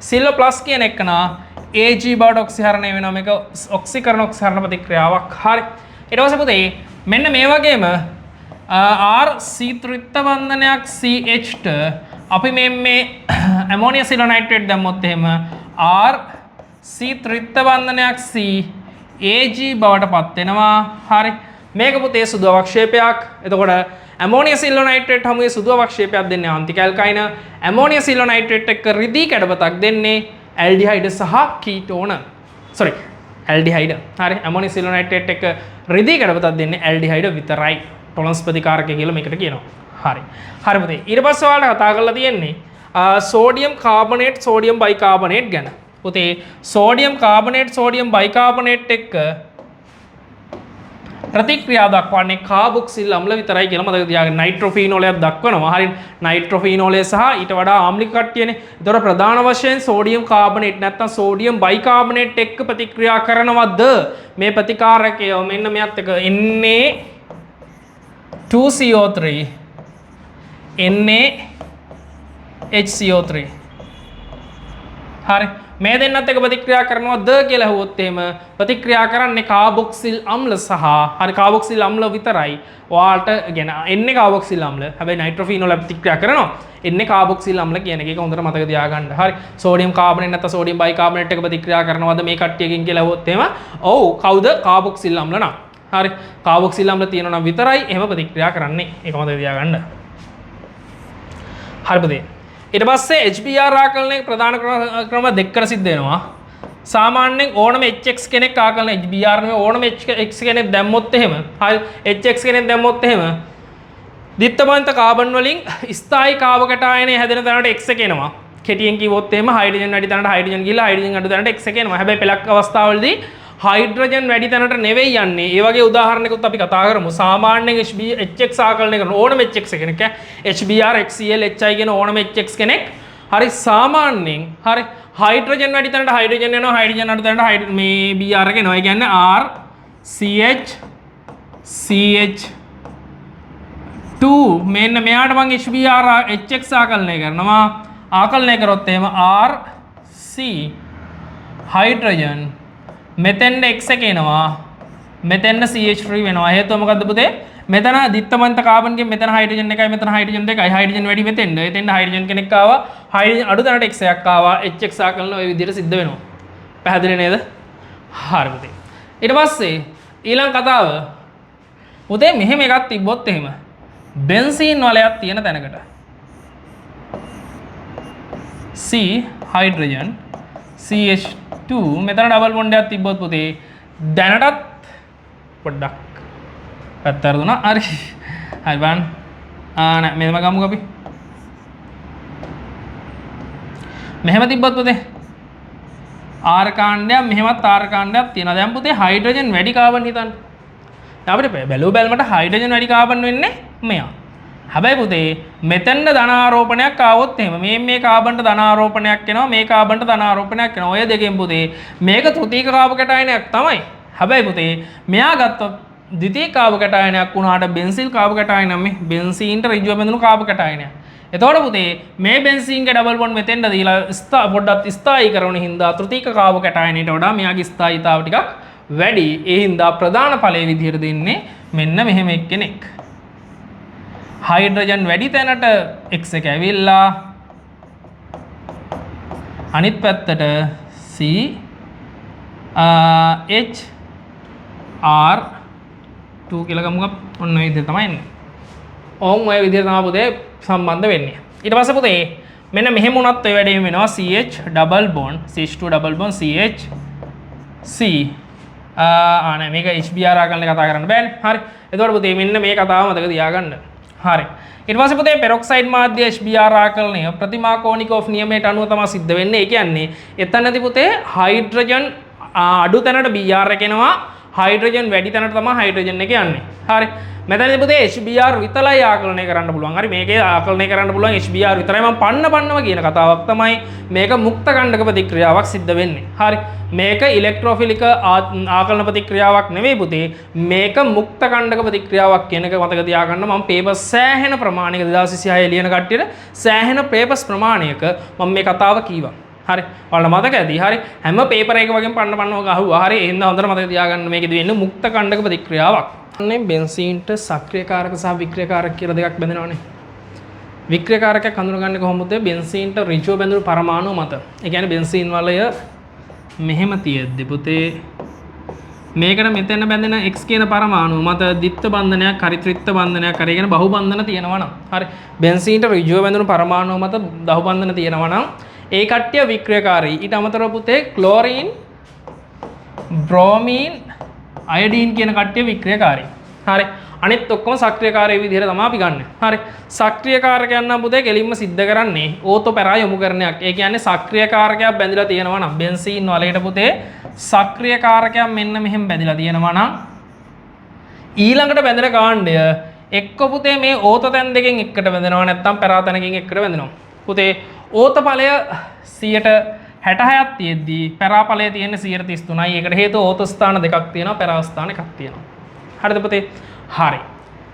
සිල්ව+ කියන එක නා Ag බවට ඔක්සිහරණය වෙනවා. මේක ඔක්සිකරණ ප්‍රතික්‍රියාවක්. හරි. ඊට පස්සේ පුතේ මෙන්න මේ වගේම R C ත්‍රිත්ත බන්ධනයක් CH අපි මේ ඇමෝනිය සිල්වනයිට්‍රේට් දැම්මොත් එහෙම R C ත්‍රිත්ත බන්ධනයක් C Ag බවට පත් වෙනවා. හරි. මේක පුතේ සුදු අවක්ෂේපයක්. එතකොට ඇමෝනිය සිල්වනයිට්‍රේට් හැමුවේ සුදු අවක්ෂේපයක් දෙන්නේ ආන්තික ඇල්කයින. ඇමෝනිය සිල්වනයිට්‍රේට් එක්ක රිදී කැඩපතක් දෙන්නේ ඇල්ඩිහයිඩ් සහ කීටෝන. sorry aldehyde. හරි. ඇමෝනිය සිල්වනයිට්‍රේට් එක්ක රිදී කැඩපතක් දෙන්නේ ඇල්ඩිහයිඩ් විතරයි. ටොලන්ස් ප්‍රතිකාරකය කියලා මේකට කියනවා. හරි. හරි පුතේ. ඊට පස්සේ ඔයාලට කතා කරලා තියෙන්නේ සෝඩියම් කාබනේට් සෝඩියම් බයිකාබනේට් ගැන. පුතේ සෝඩියම් කාබනේට් සෝඩියම් බයිකාබනේට් එක්ක ප්‍රතික්‍රියා දක්වන්නේ කාබොක්සිල් අම්ල විතරයි කියලා මතක තියාගන්න. නයිට්‍රොෆීනෝලයක් දක්වනවා. හරි. නයිට්‍රොෆීනෝලය සහ ඊට වඩා ආම්ලික කට්ටියනේ. ඒතකොට ප්‍රධාන වශයෙන් සෝඩියම් කාබනේට් නැත්නම් සෝඩියම් බයිකාබනේට් එක්ක ප්‍රතික්‍රියා කරනවද මේ ප්‍රතිකාරකය? මෙන්න මෙයත් එක Na2CO3 NaHCO3. හරි. මේ දෙන්නත් එක ප්‍රතික්‍රියා කරනවා ද කියලා හුවොත් එහෙම ප්‍රතික්‍රියා කරන්නේ කාබොක්සිල් අම්ල සහ හරි කාබොක්සිල් අම්ල විතරයි. ඔයාලට කියන එන්නේ කාබොක්සිල් අම්ල. හැබැයි නයිට්‍රොෆීනෝල ප්‍රතික්‍රියා කරනවා. එන්නේ කාබොක්සිල් අම්ල කියන එක හොඳට මතක තියාගන්න. හරි. සෝඩියම් කාබනේට් නැත්නම් සෝඩියම් බයිකාබනේට් එක ප්‍රතික්‍රියා කරනවද මේ කට්ටියකින් කියලා හුවොත් එහෙම ඔව් කවුද කාබොක්සිල් අම්ල නම්. හරි. කාබොක්සිල් අම්ල තියෙනවා නම් විතරයි එහෙම ප්‍රතික්‍රියා කරන්නේ. ඒක මතක තියාගන්න. හරි පුතේ. ඊට පස්සේ HBr ආකලනයේ ප්‍රධාන ක්‍රම දෙකකට සිද්ධ වෙනවා. සාමාන්‍යයෙන් ඕනම HX කෙනෙක් ආකලන HBr නෙවෙයි ඕනම HX කෙනෙක් දැම්මොත් එහෙම හරි HX කෙනෙක් දැම්මොත් එහෙම දිත්තමන්ත කාබන් වලින් ස්ථායි කාබ කැටායනය හැදෙන තැනට X එක එනවා. කෙටියෙන් කිව්වොත් එහෙම හයිඩ්‍රජන් වැඩි තැනට හයිඩ්‍රජන් ගිහලා හයිඩ්‍රජන් අඩු තැනට X එක එනවා. හැබැයි පෙලක් අවස්ථාවලදී හයිඩ්‍රජන් වැඩි තැනට නෙවෙයි යන්නේ. ඒ වගේ උදාහරණයකුත් අපි කතා කරමු. සාමාන්‍යයෙන් HX ආකලනය කරන ඕනම HX කෙනෙක් HBr HCl HI කියන ඕනම HX කෙනෙක් හරි සාමාන්‍යයෙන් හරි හයිඩ්‍රජන් වැඩි තැනට හයිඩ්‍රජන් යනවා හයිඩ්‍රජන් අඩු තැනට මේ Br එක එනවා. ඒ කියන්නේ R CH CH2 මෙන්න මෙයාට මම HBr HX ආකලනය කරනවා. ආකලනය කරොත් එහෙම R C හයිඩ්‍රජන් මෙතෙන්ට X එක එනවා මෙතෙන්ට CH3 වෙනවා. හේතුව මොකද්ද පුතේ? මෙතන දිත්තමන්ත කාබන්ගෙන් මෙතන හයිඩ්‍රජන් එකයි මෙතන හයිඩ්‍රජන් දෙකයි හයිඩ්‍රජන් වැඩි මෙතෙන්ට. එතෙන්ට හයිඩ්‍රජන් කෙනෙක් ආවා හයිඩ්‍රජන් අඩු තැනට X එකක් ආවා HX ආකලන ඔය විදිහට සිද්ධ වෙනවා. පැහැදිලි නේද? හරි පුතේ. ඊට පස්සේ ඊළඟ කතාව පුතේ මෙහෙම එකක් තිබ්බොත් එහෙම බෙන්සීන් වලයක් තියෙන තැනකට C හයිඩ්‍රජන් CH2 මෙතන ඩබල් බොන්ඩ් එකක් තිබ්බොත් පුතේ දැනටත් පොඩ්ඩක් පැත්තට දුනා. හරි. හරි බලන්න. නෑ මෙහෙම ගමුකෝ අපි. මෙහෙම තිබ්බොත් පුතේ R කාණ්ඩයක් මෙහෙමත් R කාණ්ඩයක් තියෙනවා. දැන් පුතේ හයිඩ්‍රජන් වැඩි කාබන් හිතන්න. අපිට බැලුව බැලමට හයිඩ්‍රජන් වැඩි කාබන් වෙන්නේ මෙයා. හැබැයි පුතේ මෙතෙන්ද ධනාරෝපණයක් ආවොත් එහෙම මේ කාබන්ට ධනාරෝපණයක් එනවා මේ කාබන්ට ධනාරෝපණයක් එනවා. ඔය දෙකෙන් පුතේ මේක තෘතීක කාබ කැටායනයක් තමයි. හැබැයි පුතේ මෙයා ගත්තොත් ද්විතීක කාබ කැටායනයක් වුණාට බෙන්සිල් කාබ කැටායන මේ බෙන්සීන්ට ඍජුව බැඳුණු කාබ කැටායනයක්. එතකොට පුතේ මේ බෙන්සීන්ගේ ඩබල් බොන්ඩ් මෙතෙන්ද දීලා පොඩ්ඩක් ස්ථායි කරන හින්දා තෘතීක කාබ කැටායනයට වඩා මෙයාගේ ස්ථායීතාව ටිකක් වැඩි. ඒ හින්දා ප්‍රධාන ඵලයේ විදිහට දෙන්නේ මෙන්න මෙහෙම එක්කෙනෙක්. හයිඩ්‍රජන් වැඩි තැනට X එක ඇවිල්ලා අනිත් පැත්තට C H R2 කියලා ගමුකම්. ඔන්න ඔය විදිහට තමයි එන්නේ. ඔව් ඔය විදිහට තමයි පුතේ සම්බන්ධ වෙන්නේ. ඊට පස්සේ පුතේ මෙන්න මෙහෙම උනත් ඔය වැඩේම වෙනවා. CH double bond CH2 double bond CH C ආනේ මේක HBr ආකලන කතා කරන්න බෑනේ. හරි. එතකොට පුතේ මෙන්න මේ කතාව මතක තියාගන්න. හරි. ඊට පස්සේ පුතේ පෙරොක්සයිඩ් මාධ්‍ය HBr ආකලනය ප්‍රතිමාකෝනිකෝෆ් නියමයට අනුව තමයි සිද්ධ වෙන්නේ. ඒ කියන්නේ එතනදී පුතේ හයිඩ්‍රජන් අඩු තැනට Br එක එනවා හයිඩ්‍රජන් වැඩි තැනට තමයි හයිඩ්‍රජන් එක යන්නේ. හරි. මෙතනදී පුතේ HBr විතරයි ආකලනය කරන්න පුළුවන්. හරි. මේකේ ආකලනය කරන්න පුළුවන් HBr විතරයි. මම පන්නව කියන කතාවක් තමයි මේක මුක්ත ගණ්ඩක ප්‍රතික්‍රියාවක් සිද්ධ වෙන්නේ. හරි. මේක ඉලෙක්ට්‍රෝෆිලික ආකලන ප්‍රතික්‍රියාවක් නෙවෙයි පුතේ. මේක මුක්ත ගණ්ඩක ප්‍රතික්‍රියාවක් කියන එක මතක තියාගන්න. මම පේපර්ස් සෑහෙන ප්‍රමාණයක 2026 ලියන කට්ටියට සෑහෙන පේපර්ස් ප්‍රමාණයක මම මේ කතාව කීවා. හරි. ඔයාලට මතක ඇති. හරි. හැම පේපර් එකක වගේම පන්නව ගහුවා. හරි. එහෙනම් හොඳට මතක තියාගන්න මේකෙදි වෙන්නේ මුක්ත ගණ්ඩක ප්‍රතික්‍රියාවක්. අනේ බෙන්සීන්ට සක්‍රියකාරක සහ වික්‍රියකාරක කියලා දෙකක් බෙදෙනවානේ. වික්‍රියකාරකයක් හඳුනගන්නේ කොහොමද? බෙන්සීන්ට ඍජුව බැඳුණු පරමාණු මත. ඒ කියන්නේ බෙන්සීන් වලය මෙහෙම තියෙද්දි පුතේ මේකට මෙතන බැඳෙන X කියන පරමාණුව මත ද්විත්ව බන්ධනයක් හරි ත්‍රිත්ව බන්ධනයක් හරි කියන බහු බන්ධන තියෙනවා නම් හරි බෙන්සීන්ට ඍජුව බැඳුණු පරමාණුව මත බහු බන්ධන තියෙනවා නම් ඒ කට්ටිය වික්‍රියකාරී. ඊට අමතරව පුතේ ක්ලෝරින් බ්‍රෝමීන් අයඩීන් කියන කට්ටිය වික්‍රියකාරී. හරි. අනිත් ඔක්කොම සක්‍රියකාරී විදිහට තමයි අපි ගන්න. හරි. සක්‍රියකාරකයන් නම් පුතේ කෙලින්ම සිද්ධ කරන්නේ ඕතෝ පැරා යොමු කරණයක්. ඒ කියන්නේ සක්‍රියකාරකයක් බැඳලා තියෙනවා නම් බෙන්සීන් වලයට පුතේ සක්‍රියකාරකයක් මෙන්න මෙහෙම බැඳලා තියෙනවා නම් ඊළඟට බැඳෙන කාණ්ඩය එක්ක පුතේ මේ ඕතෝ තැන් දෙකෙන් එකට බැඳෙනවා නැත්නම් පැරා තැනකින් එකට බැඳෙනවා. පුතේ ඕතෝ ඵලය 60ක් තියෙද්දී පැරා ඵලය තියෙන්නේ 33යි. ඒකට හේතුව ඕතෝ ස්ථාන දෙකක් තියෙනවා පැරා ස්ථාන එකක් තියෙනවා. හරිද පුතේ? හරි.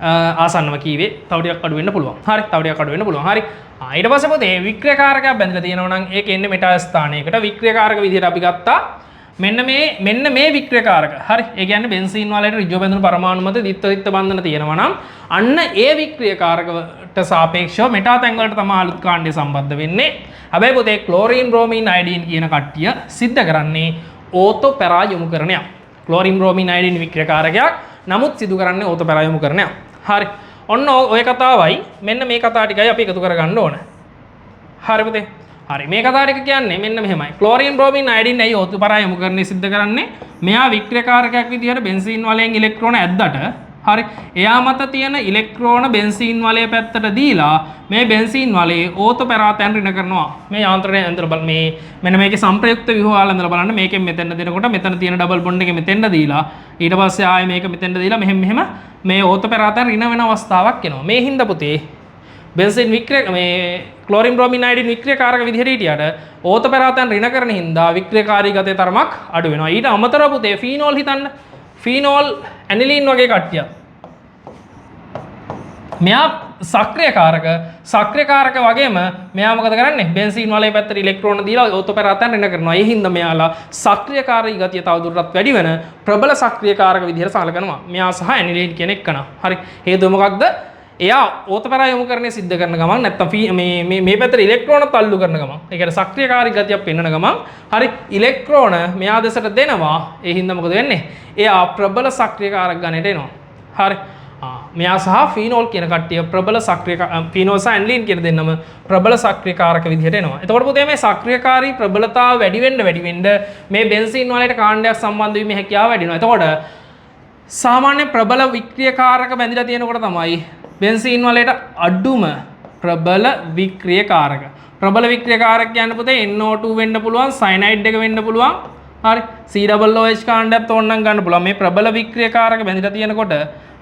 ආසන්නව කීවේ තව ටිකක් අඩු වෙන්න පුළුවන්. හරි. තව ටිකක් අඩු වෙන්න පුළුවන්. හරි. ඊට පස්සේ පුතේ වික්‍රියකාරකයක් බැඳලා තියෙනවා නම් ඒක එන්නේ මෙටා ස්ථානයකට වික්‍රියකාරක විදිහට අපි ගත්තා. මෙන්න මේ වික්‍රියකාරක. හරි. ඒ කියන්නේ බෙන්සීන් වලට ඍජුව බැඳුණු පරමාණු මත දිත්ත බන්ධන තියෙනවා නම් අන්න ඒ වික්‍රියකාරකට සාපේක්ෂව මෙටා තැන් වලට තමයි අලුත් කාණ්ඩය සම්බන්ධ වෙන්නේ. හැබැයි පුතේ ක්ලෝරින් බ්‍රෝමීන් අයඩීන් කියන කට්ටිය සිද්ධ කරන්නේ ඕතෝ පැරා යොමුකරණයක්. Chlorine bromine අයඩීන් වික්‍රියකාරකයක්. නමුත් සිදු කරන්නේ ඕතෝ පැරා යොමුකරණයක්. හරි. ඔන්න ඔය කතාවයි මෙන්න මේ කතාව ටිකයි අපි එකතු කරගන්න ඕන. හරි පුතේ. හරි මේ කතාව ටික කියන්නේ මෙන්න මෙහෙමයි. ක්ලෝරින් බ්‍රෝමීන් අයඩීන් ඇයි ඕතෝ පැරා යොමුකරණය සිද්ධ කරන්නේ? මෙයා වික්‍රියකාරකයක් විදිහට බෙන්සීන් වලයෙන් ඉලෙක්ට්‍රෝන ඇද්දට හරි එයා මත තියෙන ඉලෙක්ට්‍රෝන බෙන්සීන් වලය පැත්තට දීලා මේ බෙන්සීන් වලේ ඕතෝ පැරා තැන් ඍණ කරනවා. මේ යාන්ත්‍රණය ඇඳලා බල මේ මෙන්න මේකේ සංප්‍රයුක්ත ව්‍යුහාල ඇඳලා බලන්න මේකෙන් මෙතෙන්ට දෙනකොට මෙතන තියෙන ඩබල් බොන්ඩ් එක මෙතෙන්ට දීලා ඊට පස්සේ ආයෙ මේක මෙතෙන්ට දීලා මෙහෙම මේ ඕතෝ පැරා තැන් ඍණ වෙන අවස්ථාවක් එනවා. මේ හින්දා පුතේ බෙන්සීන් වික්‍රිය මේ ක්ලෝරින් බ්‍රෝමීන් අයඩීන් වික්‍රියකාරක විදිහට හිටියට ඕතෝ පැරා තැන් ඍණ කරන හින්දා වික්‍රියකාරී ගතිය තරමක් අඩු වෙනවා. ඊට අමතරව පුතේ ෆීනෝල් හිතන්න. ෆීනෝල් ඇනිලින් වගේ කට්ටිය. මෙයා සක්‍රියකාරක වගේම මෙයා මොකද කරන්නේ? බෙන්සීන් වලේ පැත්තට ඉලෙක්ට්‍රෝන දීලා ඕතෝ පැරා තැන් ඍණ කරනවා. ඒ හින්දා මෙයාලා සක්‍රියකාරී ගතිය තවදුරටත් වැඩි වෙන ප්‍රබල සක්‍රියකාරක විදිහට සලකනවා. මෙයා සහ ඇනිලින් කියන එකන. හරි. හේතුව මොකක්ද? එයා ඕතෝ පැරා යොමුකරණය සිද්ධ කරන ගමන් නැත්තම් මේ පැත්තට ඉලෙක්ට්‍රෝන තල්ලු කරන ගමන් ඒ කියන්නේ සක්‍රියකාරී ගතියක් පෙන්වන ගමන් හරි ඉලෙක්ට්‍රෝන මෙයා දෙසට දෙනවා. ඒ හින්දා මොකද වෙන්නේ? එයා ප්‍රබල සක්‍රියකාරක ගණයට එනවා. හරි. මෙයා සහ ෆීනෝල් කියන කට්ටිය ප්‍රබල ෆීනෝල් සහ ඇනිලින් කියන දෙන්නම ප්‍රබල සක්‍රියකාරක විදිහට එනවා. එතකොට පුතේ මේ සක්‍රියකාරී ප්‍රබලතාව වැඩි වෙන්න මේ බෙන්සීන් වලට කාණ්ඩයක් සම්බන්ධ වීමේ හැකියාව වැඩි වෙනවා. එතකොට සාමාන්‍ය ප්‍රබල වික්‍රියකාරක බැඳිලා තියෙනකොට තමයි බෙන්සීන් වලට අඩුම ප්‍රබල වික්‍රියකාරක. ප්‍රබල වික්‍රියකාරක කියන්නේ පුතේ NO2 වෙන්න පුළුවන්, සයනයිඩ් එක වෙන්න පුළුවන්. හරි. COOH කාණ්ඩයක් තෝරන්න ගන්න පුළුවන්. මේ ප්‍රබල වික්‍රියකාරක බැඳිලා තියෙනකොට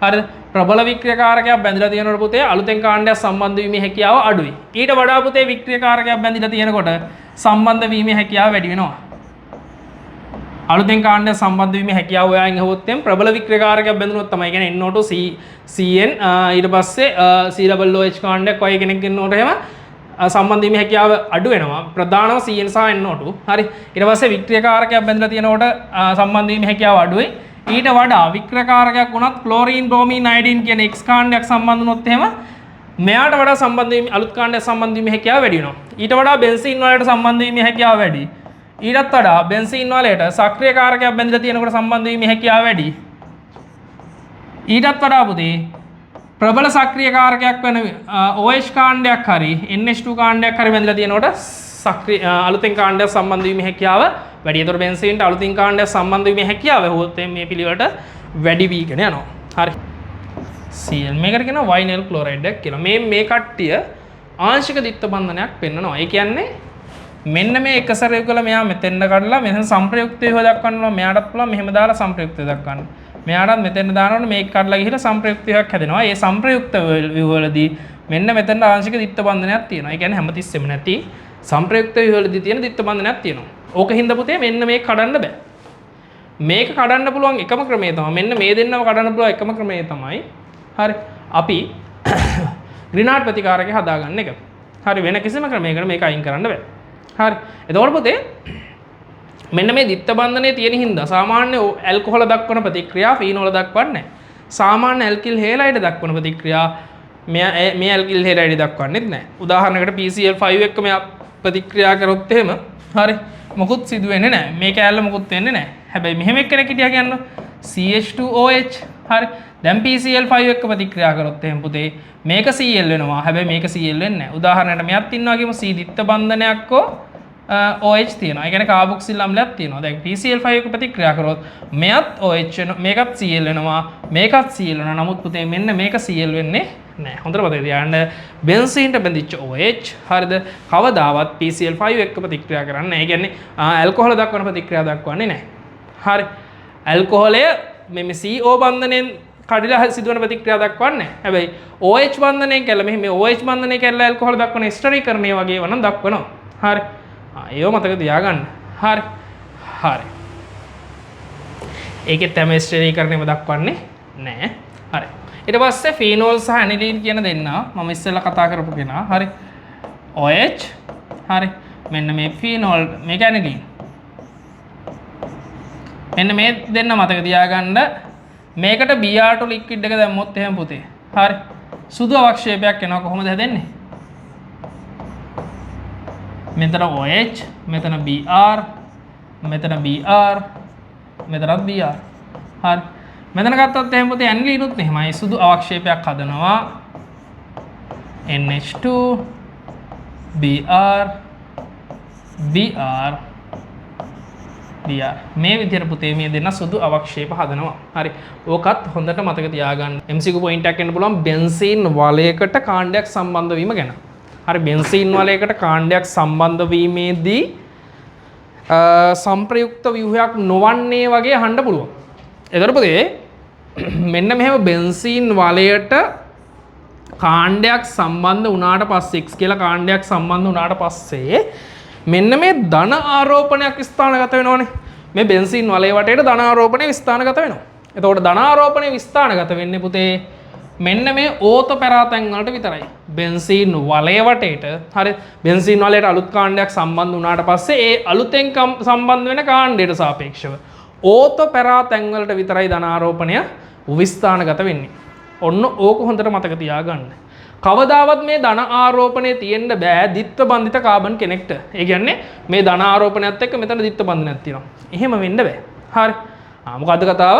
හරිද? ප්‍රබල වික්‍රියකාරකයක් බැඳිලා තියෙනකොට පුතේ අලුතෙන් කාණ්ඩයක් සම්බන්ධ වීමේ හැකියාව අඩුයි. ඊට වඩා පුතේ වික්‍රියකාරකයක් බැඳිලා තියෙනකොට සම්බන්ධ වීමේ හැකියාව වැඩි වෙනවා. අලුතෙන් කාණ්ඩයක් සම්බන්ධ වීමේ හැකියාව ඔයාගෙන් අහුවොත් එම් ප්‍රබල වික්‍රියකාරකයක් බැඳුනොත් තමයි කියන්නේ NO2 CN ඊට පස්සේ COOH කාණ්ඩයක් වගේ කෙනෙක් ඉන්නකොට එහෙම සම්බන්ධ වීමේ හැකියාව අඩු වෙනවා. ප්‍රධානම CN සහ NO2. හරි. ඊට පස්සේ වික්‍රියකාරකයක් බැඳලා තියෙනකොට සම්බන්ධ වීමේ හැකියාව අඩුයි. ඊට වඩා වික්‍රියකාරකයක් වුණත් ක්ලෝරින් බ්‍රෝමීන් අයඩීන් කියන X කාණ්ඩයක් සම්බන්ධ වුණොත් එහෙම මෙයාට වඩා සම්බන්ධ වීම අලුත් කාණ්ඩයක් සම්බන්ධ වීමේ හැකියාව වැඩි වෙනවා. ඊට වඩා බෙන්සීන් වලට සම්බන්ධ වීමේ හැකියාව වැඩි. ඊටත් වඩා බෙන්සීන් වලට සක්‍රියකාරකයක් බැඳලා තියෙනකොට සම්බන්ධ වීමේ හැකියාව වැඩි. ඊටත් වඩා පුතේ ප්‍රබල සක්‍රියකාරකයක් වෙන OH කාණ්ඩයක් හරි NH2 කාණ්ඩයක් හරි බැඳලා තියෙනකොට අලුතෙන් කාණ්ඩයක් සම්බන්ධ වීමේ හැකියාව වැඩි. ඒතර බෙන්සීන්ට අලුතින් කාණ්ඩයක් සම්බන්ධ වීමේ හැකියාව හොත් මේ පිළිවෙලට වැඩි වීගෙන යනවා. හරි. Cl මේකට කියනවා vinyl chloride එක කියලා. මේ කට්ටිය ආංශික දිත්ත බන්ධනයක් පෙන්වනවා. ඒ කියන්නේ මෙන්න මේ එක සැරේ කළා මෙයා මෙතෙන්ට කඩලා මෙතන සංප්‍රයුක්ත වේව දක්වනවා. මෙයාටත් පුළුවන් මෙහෙම දාලා සංප්‍රයුක්ත දක්වන්න. මෙයාටත් මෙතෙන්ට දානකොට මේක කඩලා ගිහිලා සංප්‍රයුක්ත වේවක් හැදෙනවා. ඒ සංප්‍රයුක්ත වේවවලදී මෙන්න මෙතෙන්ට ආංශික දිත්ත බන්ධනයක් තියෙනවා. ඒ කියන්නේ හැමතිස්සෙම නැති සංප්‍රයුක්ත වේවවලදී තියෙන දිත්ත බන්ධනයක් තියෙනවා. ඕක හින්දා පුතේ මෙන්න මේක කඩන්න බෑ. මේක කඩන්න පුළුවන් එකම ක්‍රමය තමයි මෙන්න මේ දෙන්නව කඩන්න පුළුවන් එකම ක්‍රමය තමයි හරි අපි ඍණාත්මක ප්‍රතිකාරක හදාගන්න එක. හරි වෙන කිසිම ක්‍රමයකට මේක අයින් කරන්න බෑ. හරි. එතකොට පුතේ මෙන්න මේ දිත්ත බන්ධනයේ තියෙන හින්දා සාමාන්‍ය ඇල්කොහොල දක්වන ප්‍රතික්‍රියා ෆීනෝල දක්වන්නේ නැහැ. සාමාන්‍ය ඇල්කිල් හේලයිඩ් දක්වන ප්‍රතික්‍රියා මේ ඇල්කිල් හේලයිඩ් දක්වන්නේත් නැහැ. උදාහරණයකට PCl5 එක්ක මෙයා ප්‍රතික්‍රියා කරොත් එහෙම හරි මොකුත් සිදු වෙන්නේ නැහැ. මේ කෑල්ල මොකුත් වෙන්නේ නැහැ. හැබැයි මෙහෙම එක්කෙනෙක් හිටියා කියන්න CH2OH හරි දැන් PCl5 එක්ක ප්‍රතික්‍රියා කරොත් එහෙනම් පුතේ මේක Cl වෙනවා. හැබැයි මේක Cl වෙන්නේ නැහැ. උදාහරණයක් මෙයක් ඉන්නවා කියමු C දිත්ත බන්ධනයක් OH තියෙනවා. ඒ කියන්නේ කාබොක්සිල් අම්ලයක් තියෙනවා. දැන් PCl5 එක්ක ප්‍රතික්‍රියා කරොත් මෙයත් OH වෙනවා. මේකත් Cl වෙනවා. මේකත් Cl වෙනවා. නමුත් පුතේ මෙන්න මේක Cl වෙන්නේ නැහැ. හොඳට මතක තියාගන්න බෙන්සීන්ට බැඳිච්ච OH හරිද කවදාවත් PCl5 එක්ක ප්‍රතික්‍රියා කරන්නේ නැහැ. ඒ කියන්නේ ඇල්කොහොල දක්වන ප්‍රතික්‍රියා දක්වන්නේ නැහැ. හරි ඇල්කොහොලය මේ CO බන්ධනයෙන් කඩිලා සිදුවන ප්‍රතික්‍රියා දක්වන්නේ නැහැ. හැබැයි OH බන්ධනයෙන් කැල්ල මෙහි මේ OH බන්ධනය කැල්ල ඇල්කොහොල දක්වන ස්ටරීකරණය වගේ වනම් දක්වනවා. හරි ඒව මතක තියාගන්න. හරි හරි ඒකෙත් හැම ස්ටරීකරණයම දක්වන්නේ නැහැ. හරි ඊට පස්සේ ෆීනෝල් සහ ඇනිලීන් කියන දෙන්නා මම ඉස්සෙල්ලා කතා කරපු කෙනා. හරි. OH හරි. මෙන්න මේ ෆීනෝල් මේක ඇනිලීන්. මෙන්න මේ දෙන්න මතක තියාගන්න. මේකට Br2 ලික්විඩ් එක දැම්මොත් එහෙම පුතේ. හරි. සුදු අවක්ෂේපයක් එනවා කොහොමද හැදෙන්නේ? මෙතන OH, මෙතන Br, මෙතන Br, මෙතනත් Br. හරි. මෙතන ගත්තොත් එහෙම පුතේ ඇනිලීනුත් එහෙමයි සුදු අවක්ෂේපයක් හදනවා. NH2 Br Br Br මේ විදිහට පුතේ මේ දෙන්න සුදු අවක්ෂේප හදනවා. හරි. ඕකත් හොඳට මතක තියාගන්න. MCQ පොයින්ට් එකක් එන්න පුළුවන් බෙන්සීන් වලයකට කාණ්ඩයක් සම්බන්ධ වීම ගැන. හරි බෙන්සීන් වලයකට කාණ්ඩයක් සම්බන්ධ වීමේදී සංප්‍රයුක්ත ව්‍යුහයක් නොවන්නේ වගේ අහන්න පුළුවන්. එතකොට පුතේ මෙන්න මෙහෙම බෙන්සීන් වලයට කාණ්ඩයක් සම්බන්ධ වුණාට පස්සේ X කියලා කාණ්ඩයක් සම්බන්ධ වුණාට පස්සේ මෙන්න මේ ධන ආරෝපණයක් ස්ථානගත වෙනවනේ. මේ බෙන්සීන් වලය වටේට ධන ආරෝපණය ස්ථානගත වෙනවා. එතකොට ධන ආරෝපණය ස්ථානගත වෙන්නේ පුතේ මෙන්න මේ ඕත පෙරාතැන් වලට විතරයි. බෙන්සීන් වලය වටේට හරි බෙන්සීන් වලයට අලුත් කාණ්ඩයක් සම්බන්ධ වුණාට පස්සේ ඒ අලුතෙන් සම්බන්ධ වෙන කාණ්ඩයට සාපේක්ෂව ඕත පෙරාතැන් වලට විතරයි ධන ආරෝපණය විස්ථානගත වෙන්නේ. ඔන්න ඕක හොඳට මතක තියාගන්න. කවදාවත් මේ ධන ආරෝපණය තියෙන්න බෑ ද්විත්ව බන්ධිත කාබන් කෙනෙක්ට. ඒ කියන්නේ මේ ධන ආරෝපණයත් එක්ක මෙතන ද්විත්ව බන්ධනයක් තියෙනවා. එහෙම වෙන්න බෑ. හරි. මොකද්ද කතාව?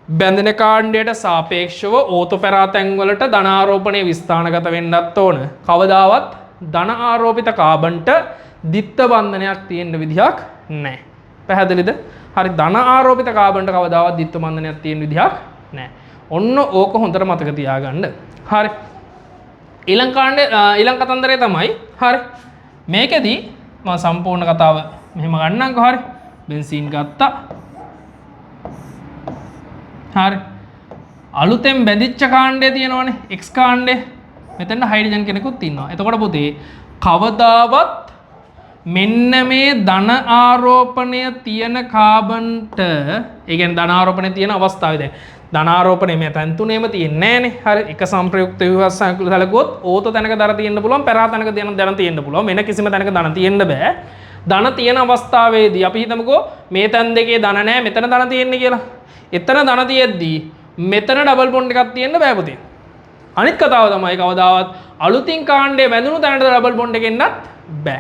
බැඳෙන කාණ්ඩයට සාපේක්ෂව ඕතොපැරාතැන් වලට ධන ආරෝපණය විස්ථානගත වෙන්නත් ඕන. කවදාවත් ධන ආරෝපිත කාබන්ට ද්විත්ව බන්ධනයක් තියෙන්න විදිහක් නැහැ. පැහැදිලිද? හරි ධන ආරෝපිත කාබන්ට කවදාවත් ද්විත්ව බන්ධනයක් තියෙන්න විදිහක් නැහැ. ඔන්න ඕක හොඳට මතක තියාගන්න. හරි. ඊළඟ කතන්දරය තමයි හරි මේකෙදී මම සම්පූර්ණ කතාව මෙහෙම ගන්නම්කෝ. හරි බෙන්සීන් ගත්තා. හරි අලුතෙන් බැඳිච්ච කාණ්ඩය තියෙනවනේ X කාණ්ඩය. මෙතන හයිඩ්‍රජන් කෙනෙකුත් ඉන්නවා. එතකොට පුතේ කවදාවත් මෙන්න මේ ධන ආරෝපණය තියෙන කාබන්ට ඒ කියන්නේ ධන ආරෝපණය තියෙන අවස්ථාවේ දැන් ධන ආරෝපණය මේ තැන් තුනේම තියෙන්නේ නැහනේ. හරි එක සංප්‍රයුක්ත ව්‍යුහස් සැලකුවොත් ඕත තැනක දර තියෙන්න පුළුවන් පෙරා තැනක දන තියෙන්න පුළුවන් වෙන කිසිම තැනක දන තියෙන්න බෑ. ධන තියෙන අවස්ථාවේදී අපි හිතමුකෝ මේ තැන් දෙකේ ධන නැහැ මෙතන ධන තියෙන්නේ කියලා. එතන ධන තියෙද්දී මෙතන ඩබල් බොන්ඩ් එකක් තියෙන්න බෑ පුතේ. අනිත් කතාව තමයි කවදාවත් අලුතින් කාණ්ඩය බැඳුණු තැනට ඩබල් බොන්ඩ් එක එන්නත් බෑ.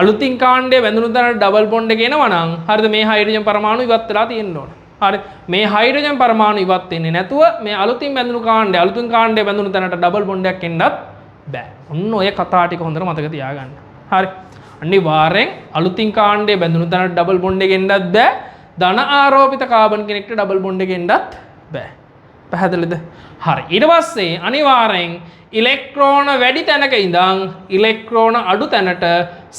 අලුතින් කාණ්ඩය බැඳුණු තැනට ඩබල් බොන්ඩ් එක එනවා නම් හරිද මේ හයිඩ්‍රජන් පරමාණු ඉවත් වෙලා තියෙන්න ඕන. හරි මේ හයිඩ්‍රජන් පරමාණු ඉවත් වෙන්නේ නැතුව මේ අලුතින් බැඳුණු කාණ්ඩය අලුතින් කාණ්ඩය බැඳුණු තැනට ඩබල් බොන්ඩ් එකක් එන්නත් බෑ. ඔන්න ඔය කතා ටික හොඳට මතක තියාගන්න. හරි අනිවාර්යෙන් අලුතින් කාණ්ඩය බැඳුණු තැනට ඩබල් බොන්ඩ් එක එන්නත් බෑ. ධන ආරෝපිත කාබන් කෙනෙක්ට ඩබල් බොන්ඩ් එක එන්නත් බෑ. පැහැදිලිද? හරි ඊට පස්සේ අනිවාර්යෙන් ඉලෙක්ට්‍රෝන වැඩි තැනක ඉඳන් ඉලෙක්ට්‍රෝන අඩු තැනට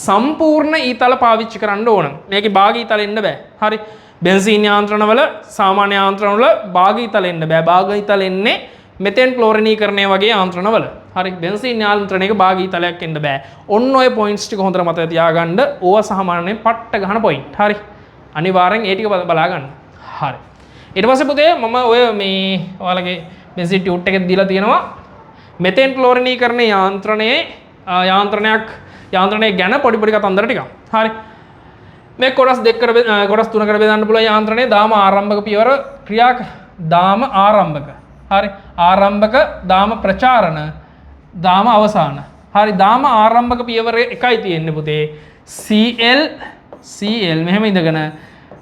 සම්පූර්ණ ඊතල පාවිච්චි කරන්න ඕන. මේකේ භාග ඊතල එන්න බෑ. හරි බෙන්සීන් යාන්ත්‍රණවල සාමාන්‍ය යාන්ත්‍රණවල භාග ඊතල එන්න බෑ. භාග ඊතල එන්නේ මෙතෙන් ක්ලෝරිනීකරණය වගේ යාන්ත්‍රණවල. හරි බෙන්සීන් යාන්ත්‍රණයක භාග ඊතලයක් එන්න බෑ. ඔන්න ඔය පොයින්ට්ස් ටික හොඳට මතක තියාගන්න. ඕවා සාමාන්‍යයෙන් පට්ට ගන්න පොයින්ට්. හරි අනිවාර්යෙන් ඒ ටික බලා ගන්න. හරි ඊට පස්සේ පුතේ මම ඔය මේ ඔයාලගේ බෙන්සීන් ටියුට් එකේ දීලා තියෙනවා මෙතෙන් ක්ලෝරිනීකරණ යාන්ත්‍රණය ගැන පොඩි කතන්දර ටිකක්. හරි මේ කොටස් කොටස් තුනකට බෙදන්න පුළුවන් යාන්ත්‍රණය දාම ආරම්භක පියවර ක්‍රියා දාම ආරම්භක. හරි ආරම්භක දාම ප්‍රචාරණ දාම අවසාන. හරි දාම ආරම්භක පියවර එකයි තියෙන්නේ පුතේ Cl මෙහෙම ඉඳගෙන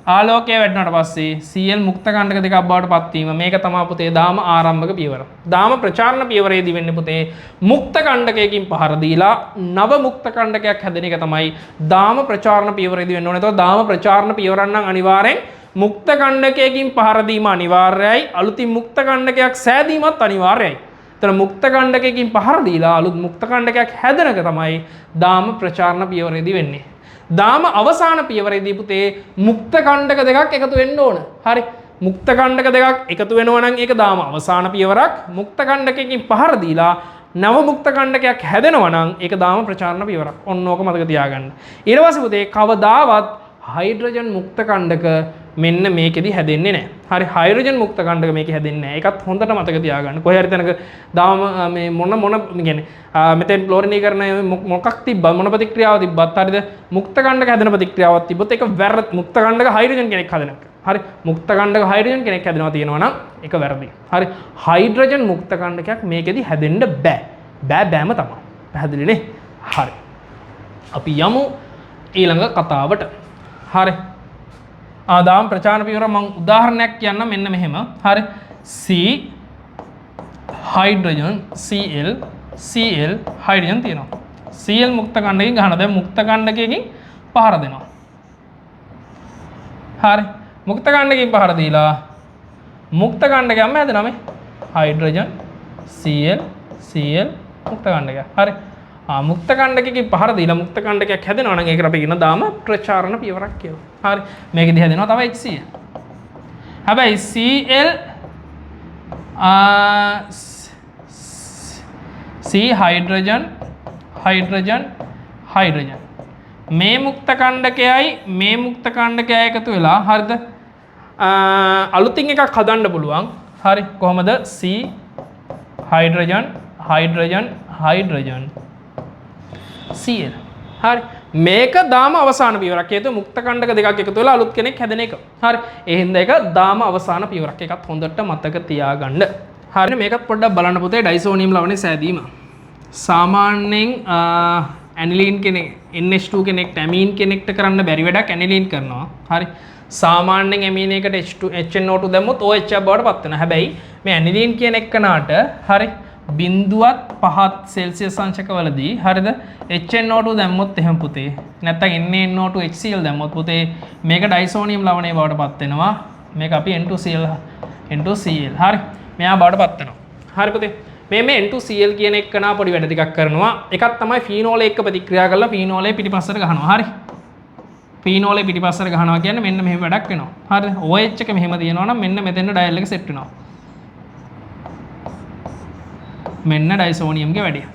ආලෝකය වැඩුණාට පස්සේ Cl මුක්ත කණ්ඩක දෙකක් බවට පත් වීම මේක තමයි පුතේ දාම ආරම්භක පියවර. දාම ප්‍රචාරණ පියවරේදී වෙන්නේ පුතේ මුක්ත කණ්ඩකයකින් පහර දීලා නව මුක්ත කණ්ඩකයක් හැදෙන එක තමයි දාම ප්‍රචාරණ පියවරේදී වෙන්න ඕනේ. ඒතකොට දාම ප්‍රචාරණ පියවරන් නම් අනිවාර්යෙන් මුක්ත කණ්ඩකයකින් පහර දීම අනිවාර්යයි. අලුතින් මුක්ත කණ්ඩකයක් සෑදීමත් අනිවාර්යයි. එතන මුක්ත කණ්ඩකයකින් පහර දීලා අලුත් මුක්ත කණ්ඩකයක් හැදෙන එක තමයි දාම ප්‍රචාරණ පියවරේදී වෙන්නේ. දාම අවසාන පියවරේදී පුතේ මුක්ත කණ්ඩක දෙකක් එකතු වෙන්න ඕන. හරි මුක්ත කණ්ඩක දෙකක් එකතු වෙනවා නම් ඒක දාම අවසාන පියවරක්. මුක්ත කණ්ඩකයකින් පහර දීලා නව මුක්ත කණ්ඩකයක් හැදෙනවා නම් ඒක දාම ප්‍රචාරණ පියවරක්. ඔන්න ඕක මතක තියාගන්න. ඊට පස්සේ පුතේ කවදාවත් හයිඩ්‍රජන් මුක්ත කණ්ඩක මෙන්න මේකෙදි හැදෙන්නේ නැහැ. හරි හයිඩ්‍රජන් මුක්ත කණ්ඩක මේක හැදෙන්නේ නැහැ. ඒකත් හොඳට මතක තියාගන්න. කොහේ හරි තැනක දාම මේ මොන කියන්නේ මෙතෙන් ක්ලෝරිනීකරණය මොකක් තිබ්බත් මොන ප්‍රතික්‍රියාවක් තිබ්බත් හරිද මුක්ත කණ්ඩක හැදෙන ප්‍රතික්‍රියාවක් තිබ්බොත් ඒක වැරදි. මුක්ත කණ්ඩක හයිඩ්‍රජන් කෙනෙක් හැදෙන එක. හරි මුක්ත කණ්ඩක හයිඩ්‍රජන් කෙනෙක් හැදෙනවා තියෙනවා නම් ඒක වැරදි. හරි හයිඩ්‍රජන් මුක්ත කණ්ඩකයක් මේකෙදි හැදෙන්න බෑ. බෑම තමයි. පැහැදිලිනේ? හරි. අපි යමු ඊළඟ කතාවට. හරි. ආදාම් ප්‍රචාරණ පියවර මම උදාහරණයක් කියන්න මෙන්න මෙහෙම. හරි. C හයිඩ්‍රජන් Cl හයිඩ්‍රජන් තියෙනවා. Cl මුක්ත කණ්ඩකයෙන් ගහනවා. දැන් මුක්ත කණ්ඩකයකින් පහර දෙනවා. හරි. මුක්ත කණ්ඩකයෙන් පහර දීලා මුක්ත කණ්ඩකයක්ම හැදෙනවා මේ. Hydrogen Cl මුක්ත කණ්ඩකයක්. හරි. මුක්ත කණ්ඩකයකින් පහර දීලා මුක්ත කණ්ඩකයක් හැදෙනවා නම් ඒකට අපි කියන දාම ප්‍රචාරණ පියවරක් කියලා. හරි. මේකෙදි හැදෙනවා තමයි HCl. හැබැයි Cl C හයිඩ්‍රජන් මේ මුක්ත කණ්ඩකයයි මේ මුක්ත කණ්ඩකයයි එකතු වෙලා හරිද අලුතින් එකක් හදන්න පුළුවන්. හරි. කොහොමද? C hydrogen Cl. හරි. මේක දාම අවසාන පියවරක්. හේතුව මුක්ත කණ්ඩක දෙකක් එකතු වෙලා අලුත් කෙනෙක් හැදෙන එක. හරි. ඒ හින්දා ඒක දාම අවසාන පියවරක්. ඒකත් හොඳට මතක තියාගන්න. හරි. මේකත් පොඩ්ඩක් බලන්න පුතේ ඩයිසෝනියම් ලවණේ සෑදීම. සාමාන්‍යයෙන් ඇනිලීන් කෙනෙක් NH2 කෙනෙක්ට ඇමීන් කෙනෙක්ට කරන්න බැරි වැඩක් ඇනිලීන් කරනවා. හරි. සාමාන්‍යයෙන් ඇමීන් එකට HNO2 දැම්මොත් OH බවට පත් වෙනවා. හැබැයි මේ ඇනිලීන් කියන එකනට හරි 0.5 සෙල්සියස් අංශකවලදී හරිද HNO2 දැම්මොත් එහෙම පුතේ නැත්නම් NaNO2 HCl දැම්මොත් පුතේ මේක ඩයිසෝනියම් ලවණය බවට පත් වෙනවා. මේක අපි N2Cl හරි මෙයා බවට පත් වෙනවා. හරි පුතේ මේ N2Cl කියන එක නා පොඩි වැඩ ටිකක් කරනවා. එකක් තමයි ෆීනෝල එක්ක ප්‍රතික්‍රියා කරලා ෆීනෝලේ පිටිපස්සට ගහනවා. හරි ෆීනෝලේ පිටිපස්සට ගහනවා කියන්නේ මෙන්න මෙහෙම වැඩක් වෙනවා. හරිද OH එක මෙහෙම තියෙනවා නම් මෙන්න මෙතෙන්ට ඩයල් එක සෙට් වෙනවා. මෙන්න ඩයිසෝනියම්ගේ වැඩේ.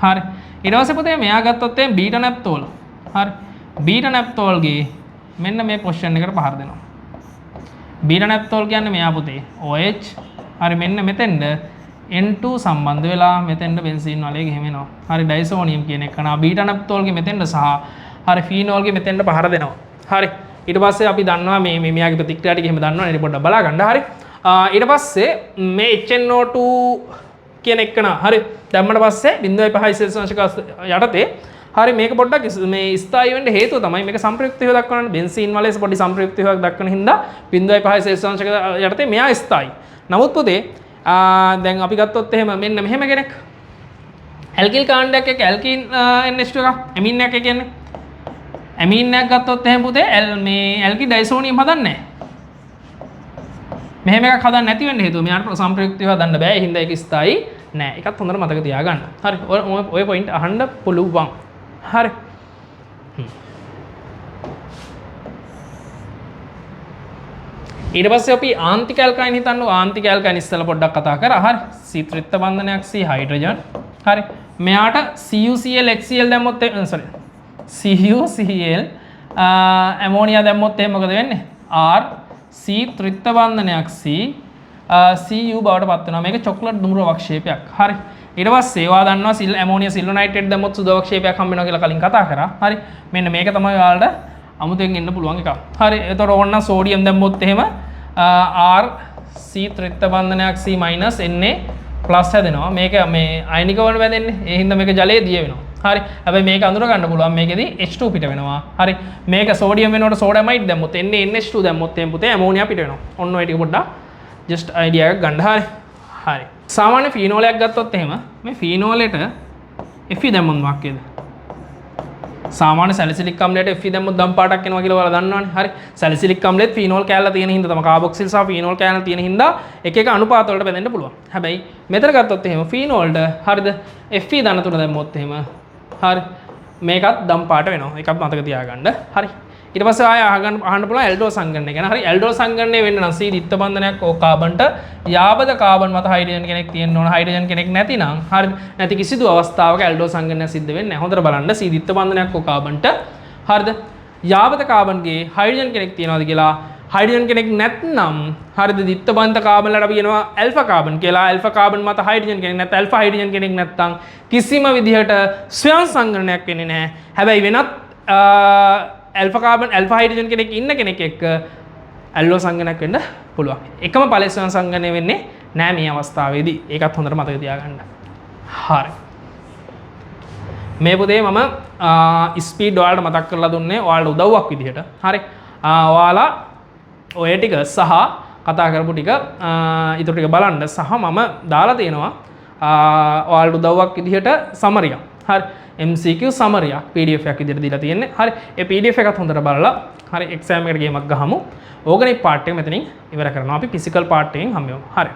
හරි. ඊට පස්සේ පුතේ මෙයා ගත්තොත් එම් බීටා නැප්තෝල්. හරි. බීටා නැප්තෝල්ගේ මෙන්න මේ පොසිෂන් එකට පහර දෙනවා. බීටා නැප්තෝල් කියන්නේ මෙයා පුතේ OH. හරි මෙන්න මෙතෙන්ද N2 සම්බන්ධ වෙලා මෙතෙන්ද බෙන්සීන් වලේ ගෙහෙම එනවා. හරි ඩයිසෝනියම් කියන එක නා බීටා නැප්තෝල්ගේ මෙතෙන්ද සහ හරි ෆීනෝල්ගේ මෙතෙන්ද පහර දෙනවා. හරි. ඊට පස්සේ අපි දන්නවා මේ මෙයාගේ ප්‍රතික්‍රියා ටික එහෙම දන්නවා නේද පොඩ්ඩක් බලා ගන්න. හරි. ඊට පස්සේ මේ HNO2 කියන එක නා හරි දැම්මට පස්සේ 0.5 සෙල්සියස් අංශක යටතේ හරි මේක පොඩ්ඩක් මේ ස්ථායී වෙන්න හේතුව තමයි මේක සංප්‍රයුක්ත හේතුව දක්වනවා බෙන්සීන් වලේ පොඩි සංප්‍රයුක්ත හේතුවක් දක්වන හින්දා 0.5 සෙල්සියස් අංශක යටතේ මෙයා ස්ථායී. නමුත් පුතේ දැන් අපි ගත්තොත් එහෙම මෙන්න මෙහෙම කෙනෙක් ඇල්කිල් කාණ්ඩයක් එක්ක ඇල්කින් NH2 එක ඇමීන් එකක් කියන්නේ ඇමීන් එකක් ගත්තොත් එහෙම පුතේ මේ ඇල්කි ඩයිසෝනියම් හදන්නේ නැහැ. මෙහෙම එකක් හදන්න නැති වෙන්න හේතුව මෙයාට සංප්‍රයුක්තව හදන්න බෑ. ඒ හින්දා ඒක ස්ථායී නෑ. ඒකත් හොඳට මතක තියාගන්න. හරි. ඔය පොයින්ට් අහන්න පුළුවන්. හරි. ඊට පස්සේ අපි ආන්තික ඇල්කයින් හිතන්න ආන්තික ඇල්කයින් ඉස්සෙල්ලා පොඩ්ඩක් කතා කරා. හරි. C ත්‍රිත්ව බන්ධනයක් C hydrogen. හරි. මෙයාට CuCl HCl දැම්මොත් CuCl ඇමෝනියා දැම්මොත් එහෙනම් මොකද වෙන්නේ? R C ත්‍රිත්ව බන්ධනයක් C Cu බවට පත් වෙනවා. මේක චොක්ලට් දුඹුරු අවක්ෂේපයක්. හරි. ඊට පස්සේ ඒවා දන්නවා සිල් ඇමෝනියා සිල්නයිට්‍රේට් දැම්මොත් සුදු අවක්ෂේපයක් හම්බ වෙනවා කියලා කලින් කතා කරා. හරි. මෙන්න මේක තමයි ඔයාලට අමුතෙන් එන්න පුළුවන් එකක්. හරි. එතකොට ඕන්න සෝඩියම් දැම්මොත් එහෙම R C ත්‍රිත්ව බන්ධනයක් C Na plus හැදෙනවා. මේක මේ අයනික වල වැදෙන්නේ. ඒ හින්දා මේක ජලයේ දිය වෙනවා. හරි. හැබැයි මේක අඳුර ගන්න පුළුවන් මේකෙදි H2 පිට වෙනවා. හරි. මේක සෝඩියම් වෙනකොට සෝඩමයිඩ් දැම්මොත් NH2 දැම්මොත් එහෙනම් පුතේ ඇමෝනියා පිට වෙනවා. ඔන්න ඔය ටික පොඩ්ඩක් just idea එකක් ගන්න. හරි. හරි. සාමාන්‍ය ෆීනෝලයක් ගත්තොත් එහෙම මේ ෆීනෝලෙට Fe දැම්මොත් මොකක් වේද? සාමාන්‍ය සැලිසිලික් අම්ලයට Fe දැම්මොත් දම් පාටක් එනවා කියලා ඔයාලා දන්නවනේ. හරි. සැලිසිලික් අම්ලෙත් ෆීනෝල් කැලලා තියෙන හින්දා තමයි කාබොක්සිල් සහ ෆීනෝල් කැලලා තියෙන හින්දා එක එක අනුපාත වලට බෙදෙන්න පුළුවන්. හැබැයි මෙතන ගත්තොත් එහෙම ෆීනෝල්ට හරිද Fe ධන තුන දැම්මොත් එහෙම හරි මේකත් දම් පාට වෙනවා. ඒකත් මතක තියාගන්න. හරි. ඊට පස්සේ ආය අහන්න පුළුවන් ඇල්ඩෝ සංගණනය ගැන. හරි. ඇල්ඩෝ සංගණනය වෙන්න නම් C ද්විත්ව බන්ධනයක් ඕ කාබන්ට යාබද කාබන් මත හයිඩ්‍රජන් කෙනෙක් තියෙන්න ඕන. හයිඩ්‍රජන් කෙනෙක් නැතිනම් හරි නැති කිසිදු අවස්ථාවක ඇල්ඩෝ සංගණනය සිද්ධ වෙන්නේ නැහැ. හොඳට බලන්න C ද්විත්ව බන්ධනයක් ඕ කාබන්ට හරිද යාබද කාබන්ගේ හයිඩ්‍රජන් කෙනෙක් තියනවාද කියලා හයිඩ්‍රජන් කෙනෙක් නැත්නම් හරිද ද්විත්ව බන්ධ කාබන් වලට අපි කියනවා ඇල්ෆා කාබන් කියලා. ඇල්ෆා කාබන් මත හයිඩ්‍රජන් කෙනෙක් නැත්නම් ඇල්ෆා හයිඩ්‍රජන් කෙනෙක් නැත්නම් කිසිම විදිහට ස්වයං සංගණනයක් වෙන්නේ නැහැ. හැබැයි වෙනත් ඇල්ෆා කාබන් ඇල්ෆා හයිඩ්‍රජන් කෙනෙක් ඉන්න කෙනෙක් එක්ක ඇල්ලෝ සංගණනයක් වෙන්න පුළුවන්. එකම ඵලයේ ස්වයං සංගණනය වෙන්නේ නැහැ මේ අවස්ථාවේදී. ඒකත් හොඳට මතක තියාගන්න. හරි. මේ පුතේ මම ස්පීඩ් ඔයාලට මතක් කරලා දුන්නේ ඔයාලට උදව්වක් විදිහට. හරි. ඔයාලා ඔය ටික සහ කතා කරපු ටික ඊටු ටික බලන්න සහ මම දාලා තියෙනවා ඔයාලට උදව්වක් විදිහට සමරියක්. හරි. MCQ සමරියක් PDF එකක් විදිහට දීලා තියෙන්නේ. හරි. ඒ PDF එකත් හොඳට බලලා හරි එක්සෑම් එකට ගේමක් ගහමු. ඕගනික් පාර්ට් එක මෙතනින් ඉවර කරනවා. අපි ෆිසිකල් පාර්ට් එකෙන් හම්බෙමු. හරි.